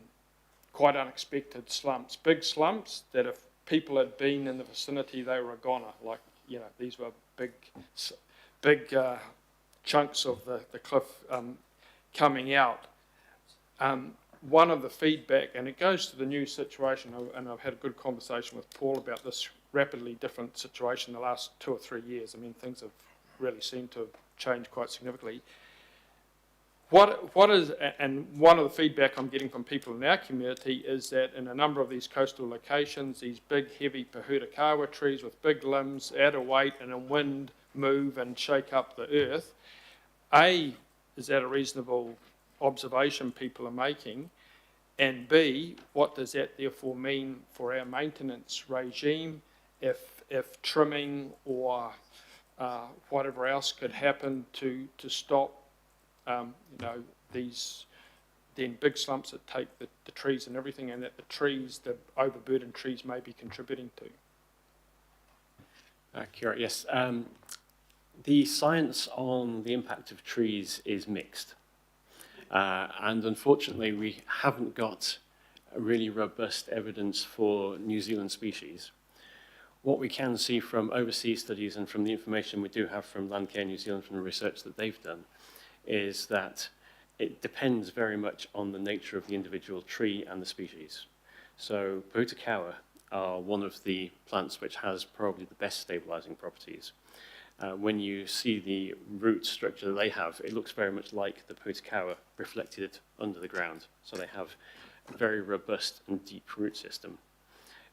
quite unexpected slumps, big slumps that if people had been in the vicinity, they were a goner. Like, these were big chunks of the cliff coming out. One of the feedback, and it goes to the new situation, and I've had a good conversation with Paul about this rapidly different situation in the last 2 or 3 years. I mean, things have really seemed to have changed quite significantly. What is, and one of the feedback I'm getting from people in our community is that in a number of these coastal locations, these big, heavy pahutakawa trees with big limbs, out of weight, and a wind move and shake up the earth. Is that a reasonable observation people are making? And B, what does that therefore mean for our maintenance regime if trimming or whatever else could happen to stop, these then big slumps that take the trees and everything, and that the overburdened trees may be contributing to?
Kira, yes. The science on the impact of trees is mixed. And unfortunately, we haven't got really robust evidence for New Zealand species. What we can see from overseas studies and from the information we do have from Landcare New Zealand, from the research that they've done, is that it depends very much on the nature of the individual tree and the species. So Pōtakawa are one of the plants which has probably the best stabilizing properties. When you see the root structure that they have, it looks very much like the Pōtakawa reflected under the ground. So they have a very robust and deep root system,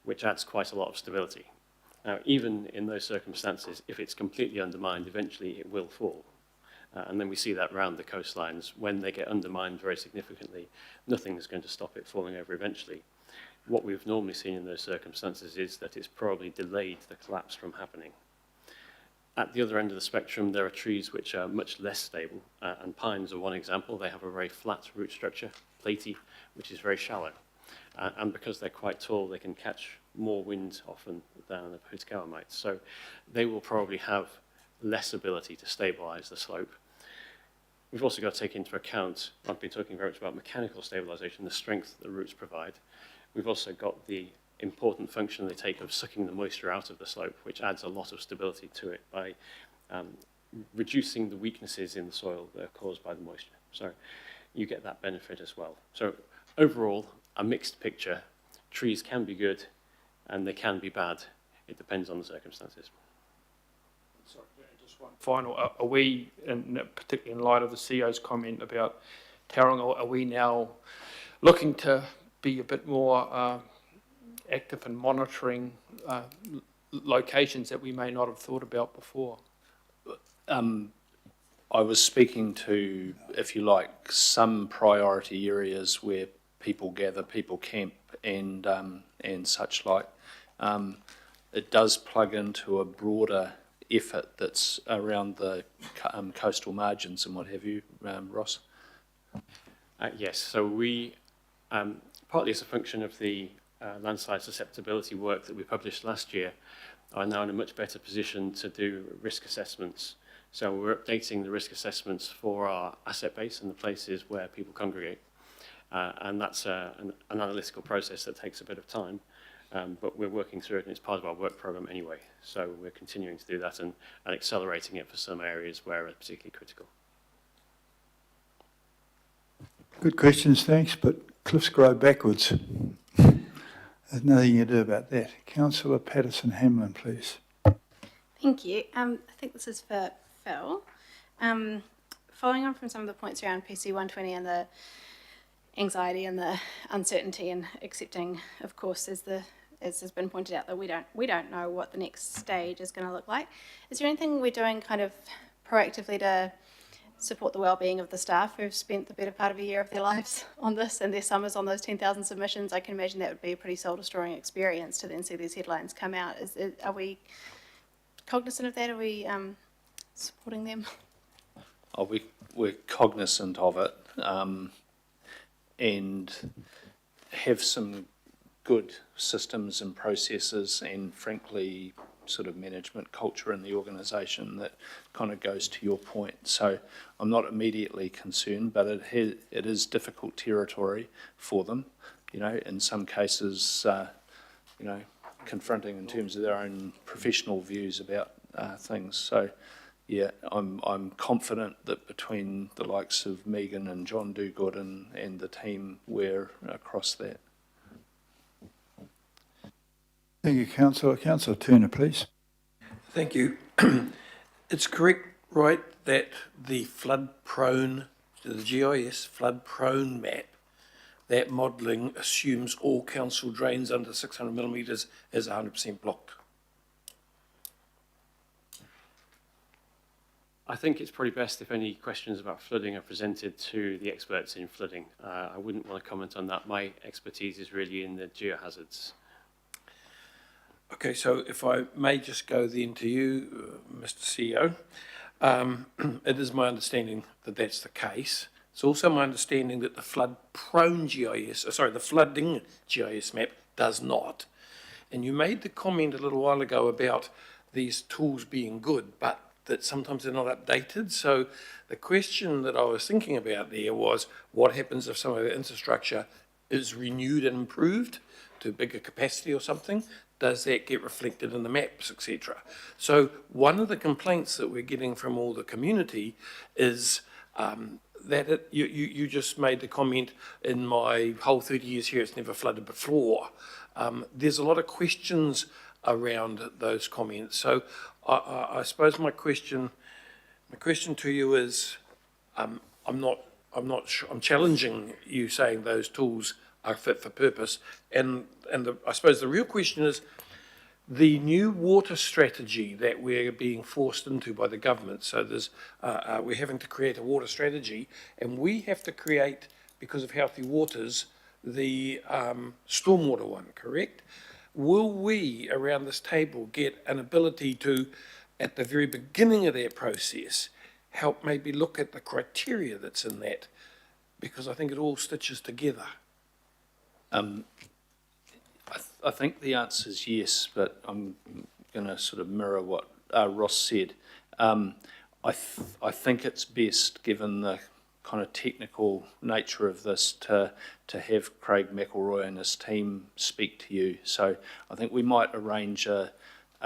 which adds quite a lot of stability. Now, even in those circumstances, if it's completely undermined, eventually it will fall. And then we see that around the coastlines. When they get undermined very significantly, nothing is going to stop it falling over eventually. What we've normally seen in those circumstances is that it's probably delayed the collapse from happening. At the other end of the spectrum, there are trees which are much less stable, and pines are one example. They have a very flat root structure, platy, which is very shallow. And because they're quite tall, they can catch more wind often than a Pōtakawa might. So they will probably have less ability to stabilize the slope. We've also got to take into account, I've been talking very much about mechanical stabilization, the strength that the roots provide. We've also got the important function they take of sucking the moisture out of the slope, which adds a lot of stability to it by reducing the weaknesses in the soil that are caused by the moisture. So you get that benefit as well. So overall, a mixed picture. Trees can be good and they can be bad. It depends on the circumstances.
Sorry, just one final. Are we, particularly in light of the CEO's comment about Tauranga, are we now looking to be a bit more active in monitoring locations that we may not have thought about before?
I was speaking to, if you like, some priority areas where people gather, people camp, and such like. It does plug into a broader effort that's around the coastal margins and what have you, Ross.
Yes, so we, partly as a function of the landslide susceptibility work that we published last year, are now in a much better position to do risk assessments. So we're updating the risk assessments for our asset base and the places where people congregate. And that's an analytical process that takes a bit of time, but we're working through it, and it's part of our work program anyway. So we're continuing to do that and accelerating it for some areas where it's particularly critical.
Good questions, thanks, but cliffs grow backwards. There's nothing you do about that. Councillor Patterson-Hamlin, please.
Thank you. I think this is for Phil. Following on from some of the points around PC 120 and the anxiety and the uncertainty, and accepting, of course, as has been pointed out, that we don't know what the next stage is going to look like. Is there anything we're doing kind of proactively to support the well-being of the staff who've spent the better part of a year of their lives on this and their summers on those 10,000 submissions? I can imagine that would be a pretty soul-destroying experience to then see these headlines come out. Are we cognizant of that? Are we supporting them?
We're cognizant of it, and have some good systems and processes and, frankly, sort of management culture in the organisation that kind of goes to your point. So I'm not immediately concerned, but it is difficult territory for them, in some cases, confronting in terms of their own professional views about things. So yeah, I'm confident that between the likes of Megan and John Dogood and the team, we're across that.
Thank you, Councillor. Councillor Turner, please.
Thank you. It's correct, right, that the flood-prone, the GIS flood-prone map, that modelling assumes all council drains under 600 millimetres is 100% blocked.
I think it's probably best if any questions about flooding are presented to the experts in flooding. I wouldn't want to comment on that. My expertise is really in the geohazards.
Okay, so if I may just go then to you, Mr. CEO. It is my understanding that that's the case. It's also my understanding that the flood-prone GIS, the flooding GIS map does not. And you made the comment a little while ago about these tools being good, but that sometimes they're not updated. So the question that I was thinking about there was, what happens if some of the infrastructure is renewed and improved to bigger capacity or something? Does that get reflected in the maps, etc.? So one of the complaints that we're getting from all the community is that you just made the comment, in my whole 30 years here, it's never flooded before. There's a lot of questions around those comments. So I suppose my question to you is, I'm not sure, I'm challenging you saying those tools are fit for purpose. And I suppose the real question is, the new water strategy that we're being forced into by the government. So we're having to create a water strategy, and we have to create, because of Healthy Waters, the stormwater one, correct? Will we, around this table, get an ability to, at the very beginning of that process, help maybe look at the criteria that's in that? Because I think it all stitches together.
I think the answer is yes, but I'm going to sort of mirror what Ross said. I think it's best, given the kind of technical nature of this, to have Craig McElroy and his team speak to you. So I think we might arrange a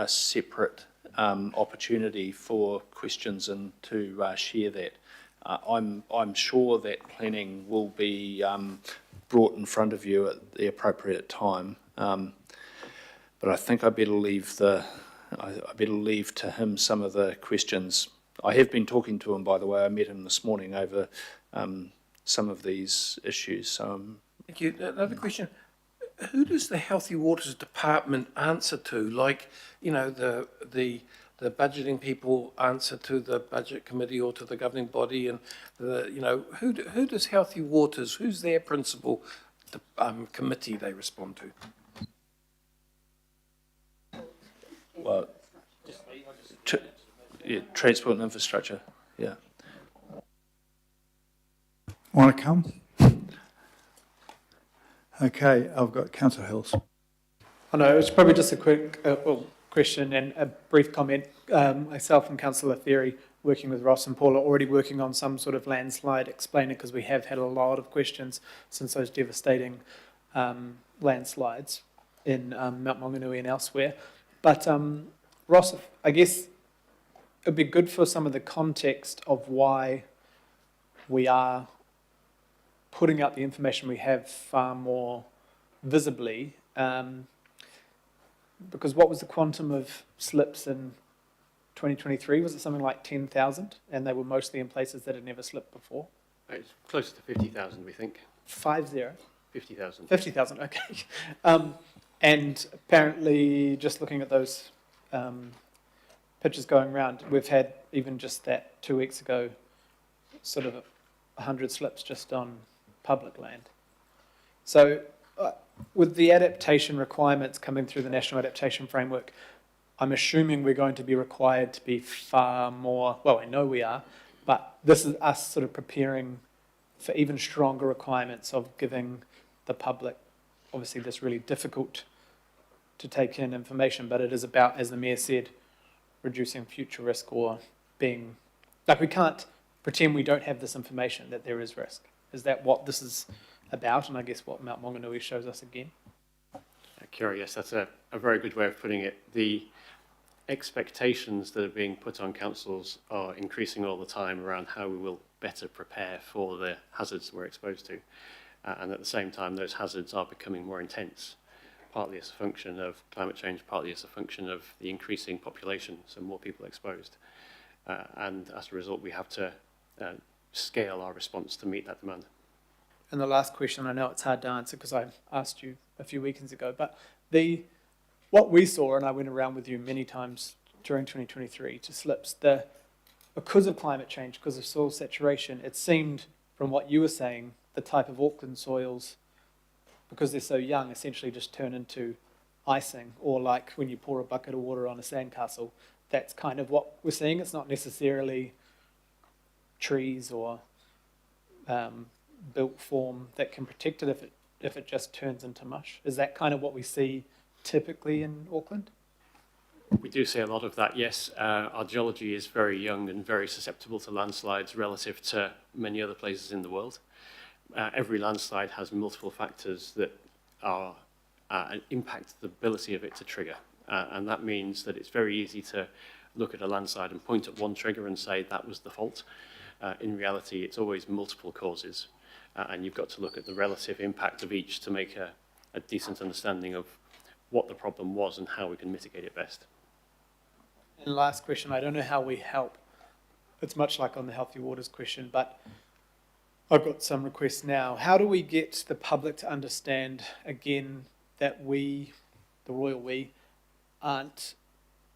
separate opportunity for questions and to share that. I'm sure that planning will be brought in front of you at the appropriate time. But I think I better leave to him some of the questions. I have been talking to him, by the way. I met him this morning over some of these issues. So
Thank you. Another question. Who does the Healthy Waters Department answer to? Like, you know, the budgeting people answer to the budget committee or to the governing body, and who does Healthy Waters? Who's their principal committee they respond to?
Well, transport and infrastructure. Yeah.
Want to come? Okay, I've got Councillor Hills.
I know, it's probably just a quick question and a brief comment. Myself and Councillor Theory, working with Ross and Paul, are already working on some sort of landslide explainer, because we have had a lot of questions since those devastating landslides in Mount Maunganui and elsewhere. But Ross, I guess it'd be good for some of the context of why we are putting out the information we have far more visibly, because what was the quantum of slips in 2023? Was it something like 10,000? And they were mostly in places that had never slipped before?
It's closer to 50,000, we think.
50?
50,000.
50,000, okay. And apparently, just looking at those pictures going around, we've had, even just that 2 weeks ago, sort of 100 slips just on public land. So with the adaptation requirements coming through the National Adaptation Framework, I'm assuming we're going to be required to be far more, well, I know we are, but this is us sort of preparing for even stronger requirements of giving the public, obviously this really difficult to take in information, but it is about, as the Mayor said, reducing future risk, or being, like, we can't pretend we don't have this information, that there is risk. Is that what this is about? And I guess what Mount Maunganui shows us again?
Kira, yes, that's a very good way of putting it. The expectations that are being put on councils are increasing all the time around how we will better prepare for the hazards we're exposed to. And at the same time, those hazards are becoming more intense, partly as a function of climate change, partly as a function of the increasing population, so more people exposed. And as a result, we have to scale our response to meet that demand.
And the last question, I know it's hard to answer because I asked you a few weekends ago, but what we saw, and I went around with you many times during 2023 to slips, the because of climate change, because of soil saturation, it seemed from what you were saying, the type of Auckland soils, because they're so young, essentially just turn into icing, or like when you pour a bucket of water on a sandcastle. That's kind of what we're seeing. It's not necessarily trees or built form that can protect it if it just turns into mush. Is that kind of what we see typically in Auckland?
We do see a lot of that, yes. Our geology is very young and very susceptible to landslides relative to many other places in the world. Every landslide has multiple factors that are impact the ability of it to trigger. And that means that it's very easy to look at a landslide and point at one trigger and say that was the fault. In reality, it's always multiple causes. And you've got to look at the relative impact of each to make a decent understanding of what the problem was and how we can mitigate it best.
And last question, I don't know how we help. It's much like on the Healthy Waters question, but I've got some requests now. How do we get the public to understand, again, that we, the royal we, aren't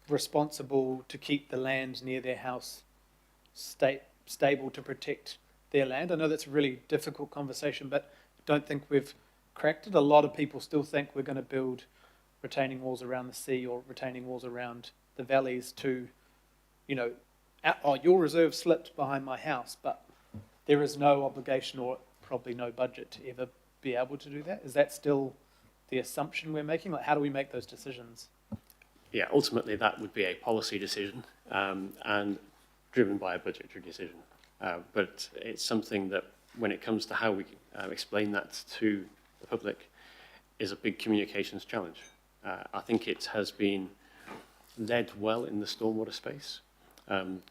responsible to keep the land near their house stable to protect their land? I know that's a really difficult conversation, but I don't think we've cracked it. A lot of people still think we're going to build retaining walls around the sea or retaining walls around the valleys to, you know, your reserve slipped behind my house, but there is no obligation or probably no budget to ever be able to do that. Is that still the assumption we're making? Like, how do we make those decisions?
Yeah, ultimately that would be a policy decision and driven by a budgetary decision. But it's something that when it comes to how we explain that to the public is a big communications challenge. I think it has been led well in the stormwater space,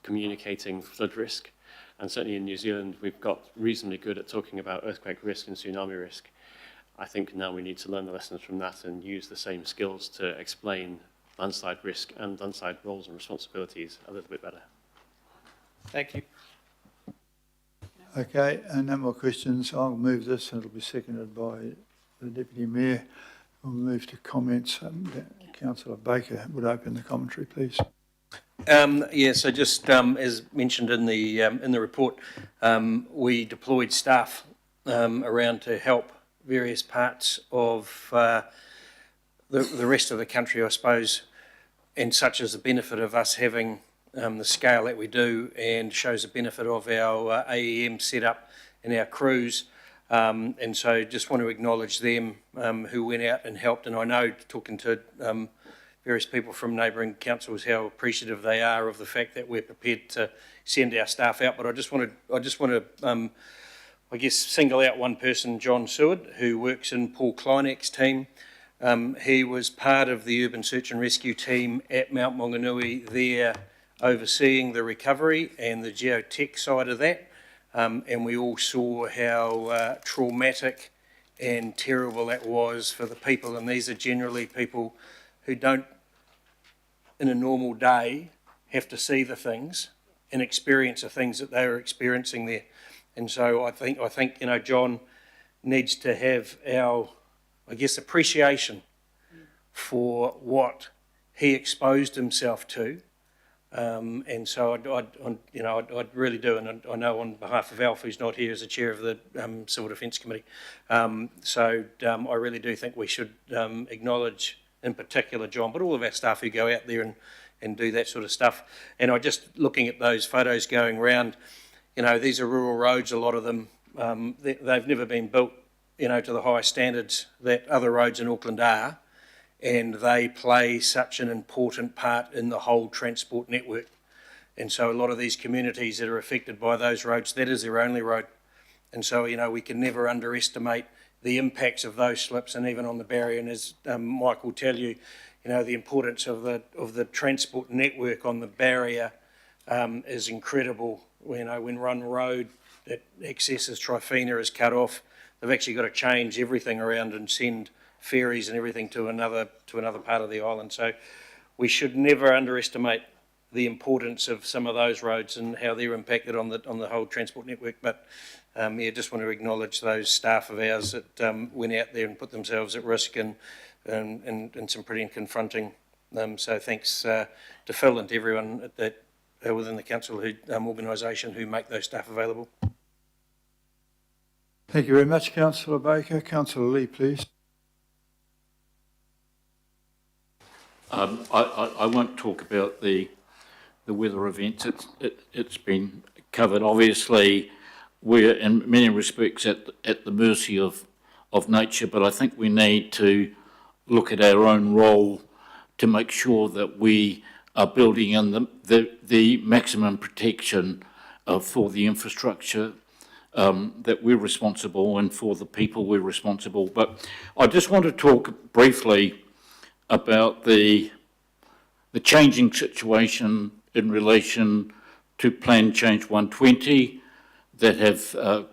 communicating flood risk. And certainly in New Zealand, we've got reasonably good at talking about earthquake risk and tsunami risk. I think now we need to learn the lessons from that and use the same skills to explain landslide risk and landslide roles and responsibilities a little bit better.
Thank you.
Okay, and no more questions. I'll move this and it'll be seconded by the Deputy Mayor. We'll move to comments. Councillor Baker would open the commentary, please.
So just as mentioned in the report, we deployed staff around to help various parts of the rest of the country, I suppose, and such as the benefit of us having the scale that we do, and shows the benefit of our AEM setup and our crews. And so just want to acknowledge them who went out and helped. And I know, talking to various people from neighbouring councils, how appreciative they are of the fact that we're prepared to send our staff out. But I just want to I guess, single out one person, John Seward, who works in Paul Kleinek's team. He was part of the urban search and rescue team at Mount Maunganui there, overseeing the recovery and the geotech side of that. And we all saw how traumatic and terrible that was for the people. And these are generally people who don't, in a normal day, have to see the things and experience the things that they were experiencing there. And so I think John needs to have our, I guess, appreciation for what he exposed himself to. And so I really do, and I know on behalf of Alf, who's not here as the chair of the Civil Defence Committee, I really do think we should acknowledge, in particular, John, but all of our staff who go out there and do that sort of stuff. And I just looking at those photos going around, these are rural roads, a lot of them. They've never been built, to the high standards that other roads in Auckland are. And they play such an important part in the whole transport network. And so a lot of these communities that are affected by those roads, that is their only road. And so, we can never underestimate the impacts of those slips, and even on the barrier. And as Mike will tell you, the importance of the transport network on the barrier is incredible. When Run Road that accesses Trifina is cut off, they've actually got to change everything around and send ferries and everything to another part of the island. So we should never underestimate the importance of some of those roads and how they're impacted on the whole transport network. But just want to acknowledge those staff of ours that went out there and put themselves at risk and some pretty confronting. So thanks to Phil and to everyone that within the council organisation who make those staff available.
Thank you very much, Councillor Baker. Councillor Lee, please.
I won't talk about the weather events. It's been covered. Obviously, we're in many respects at the mercy of nature, but I think we need to look at our own role to make sure that we are building in the maximum protection for the infrastructure that we're responsible and for the people we're responsible. But I just want to talk briefly about the changing situation in relation to Plan Change 120 that have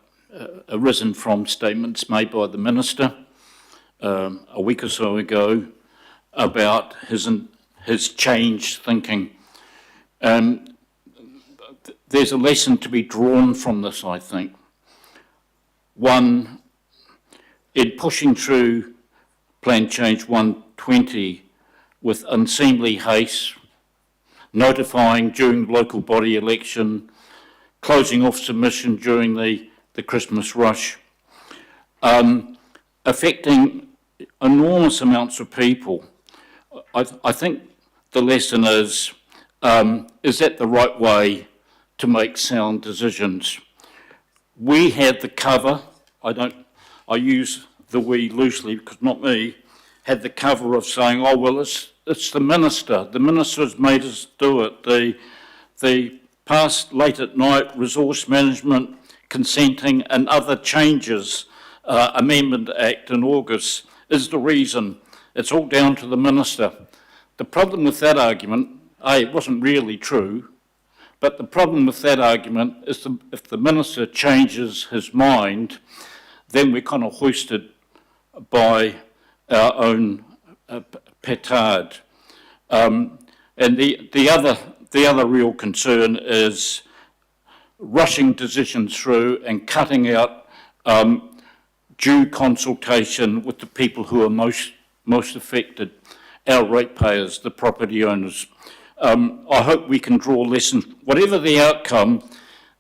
arisen from statements made by the Minister a week or so ago about his changed thinking. There's a lesson to be drawn from this, I think. One, in pushing through Plan Change 120 with unseemly haste, notifying during the local body election, closing off submission during the Christmas rush, affecting enormous amounts of people. I think the lesson is that the right way to make sound decisions? We had the cover, I use the we loosely because not me, had the cover of saying, oh, well, it's the Minister. The Minister has made us do it. The past late at night resource management, consenting and other changes, Amendment Act in August is the reason. It's all down to the Minister. The problem with that argument, it wasn't really true, but the problem with that argument is if the Minister changes his mind, then we're kind of hoisted by our own petard. And the other real concern is rushing decisions through and cutting out due consultation with the people who are most affected, our ratepayers, the property owners. I hope we can draw lessons. Whatever the outcome,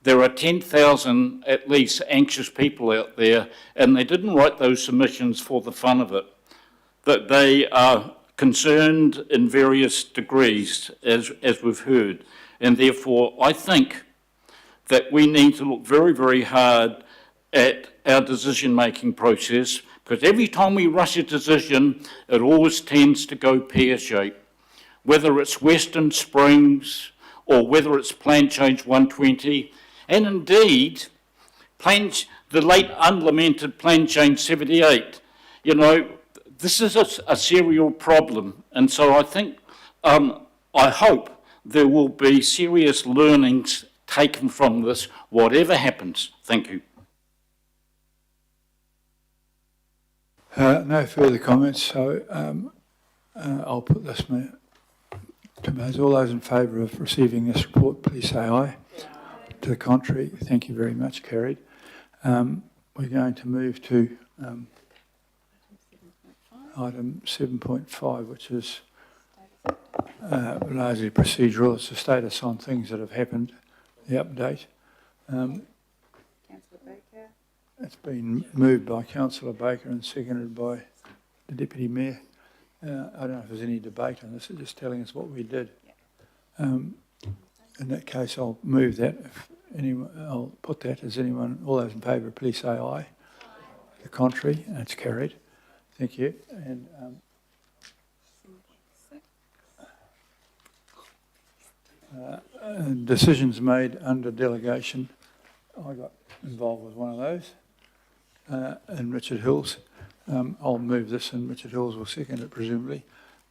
there are 10,000 at least anxious people out there, and they didn't write those submissions for the fun of it. That they are concerned in various degrees, as we've heard. And therefore, I think that we need to look very, very hard at our decision-making process, because every time we rush a decision, it always tends to go pear-shaped. Whether it's Western Springs or whether it's Plan Change 120, and indeed, the late unlamented Plan Change 78. You know, this is a serial problem, and so I think, I hope there will be serious learnings taken from this, whatever happens. Thank you.
No further comments, so I'll put this to those. All those in favour of receiving this report, please say aye. To the contrary, thank you very much, carried. We're going to move to item 7.5, which is largely procedural. It's a status on things that have happened, the update. It's been moved by Councillor Baker and seconded by the Deputy Mayor. I don't know if there's any debate on this, it's just telling us what we did. In that case, I'll move that. If anyone, I'll put that. Is anyone, all those in favour, please say aye. The contrary, and it's carried. Thank you. And decisions made under delegation. I got involved with one of those in Richard Hills. I'll move this and Richard Hills will second it presumably.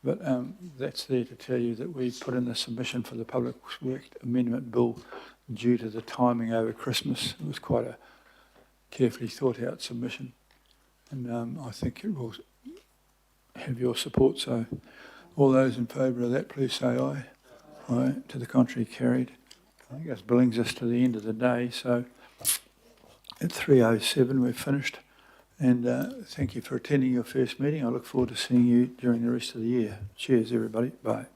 But that's there to tell you that we put in the submission for the Public Works Amendment Bill due to the timing over Christmas. It was quite a carefully thought out submission. And I think it will have your support. So all those in favour of that, please say aye. Aye. To the contrary, carried. I think that brings us to the end of the day. So at 3:07 we're finished. And thank you for attending your first meeting. I look forward to seeing you during the rest of the year. Cheers, everybody. Bye.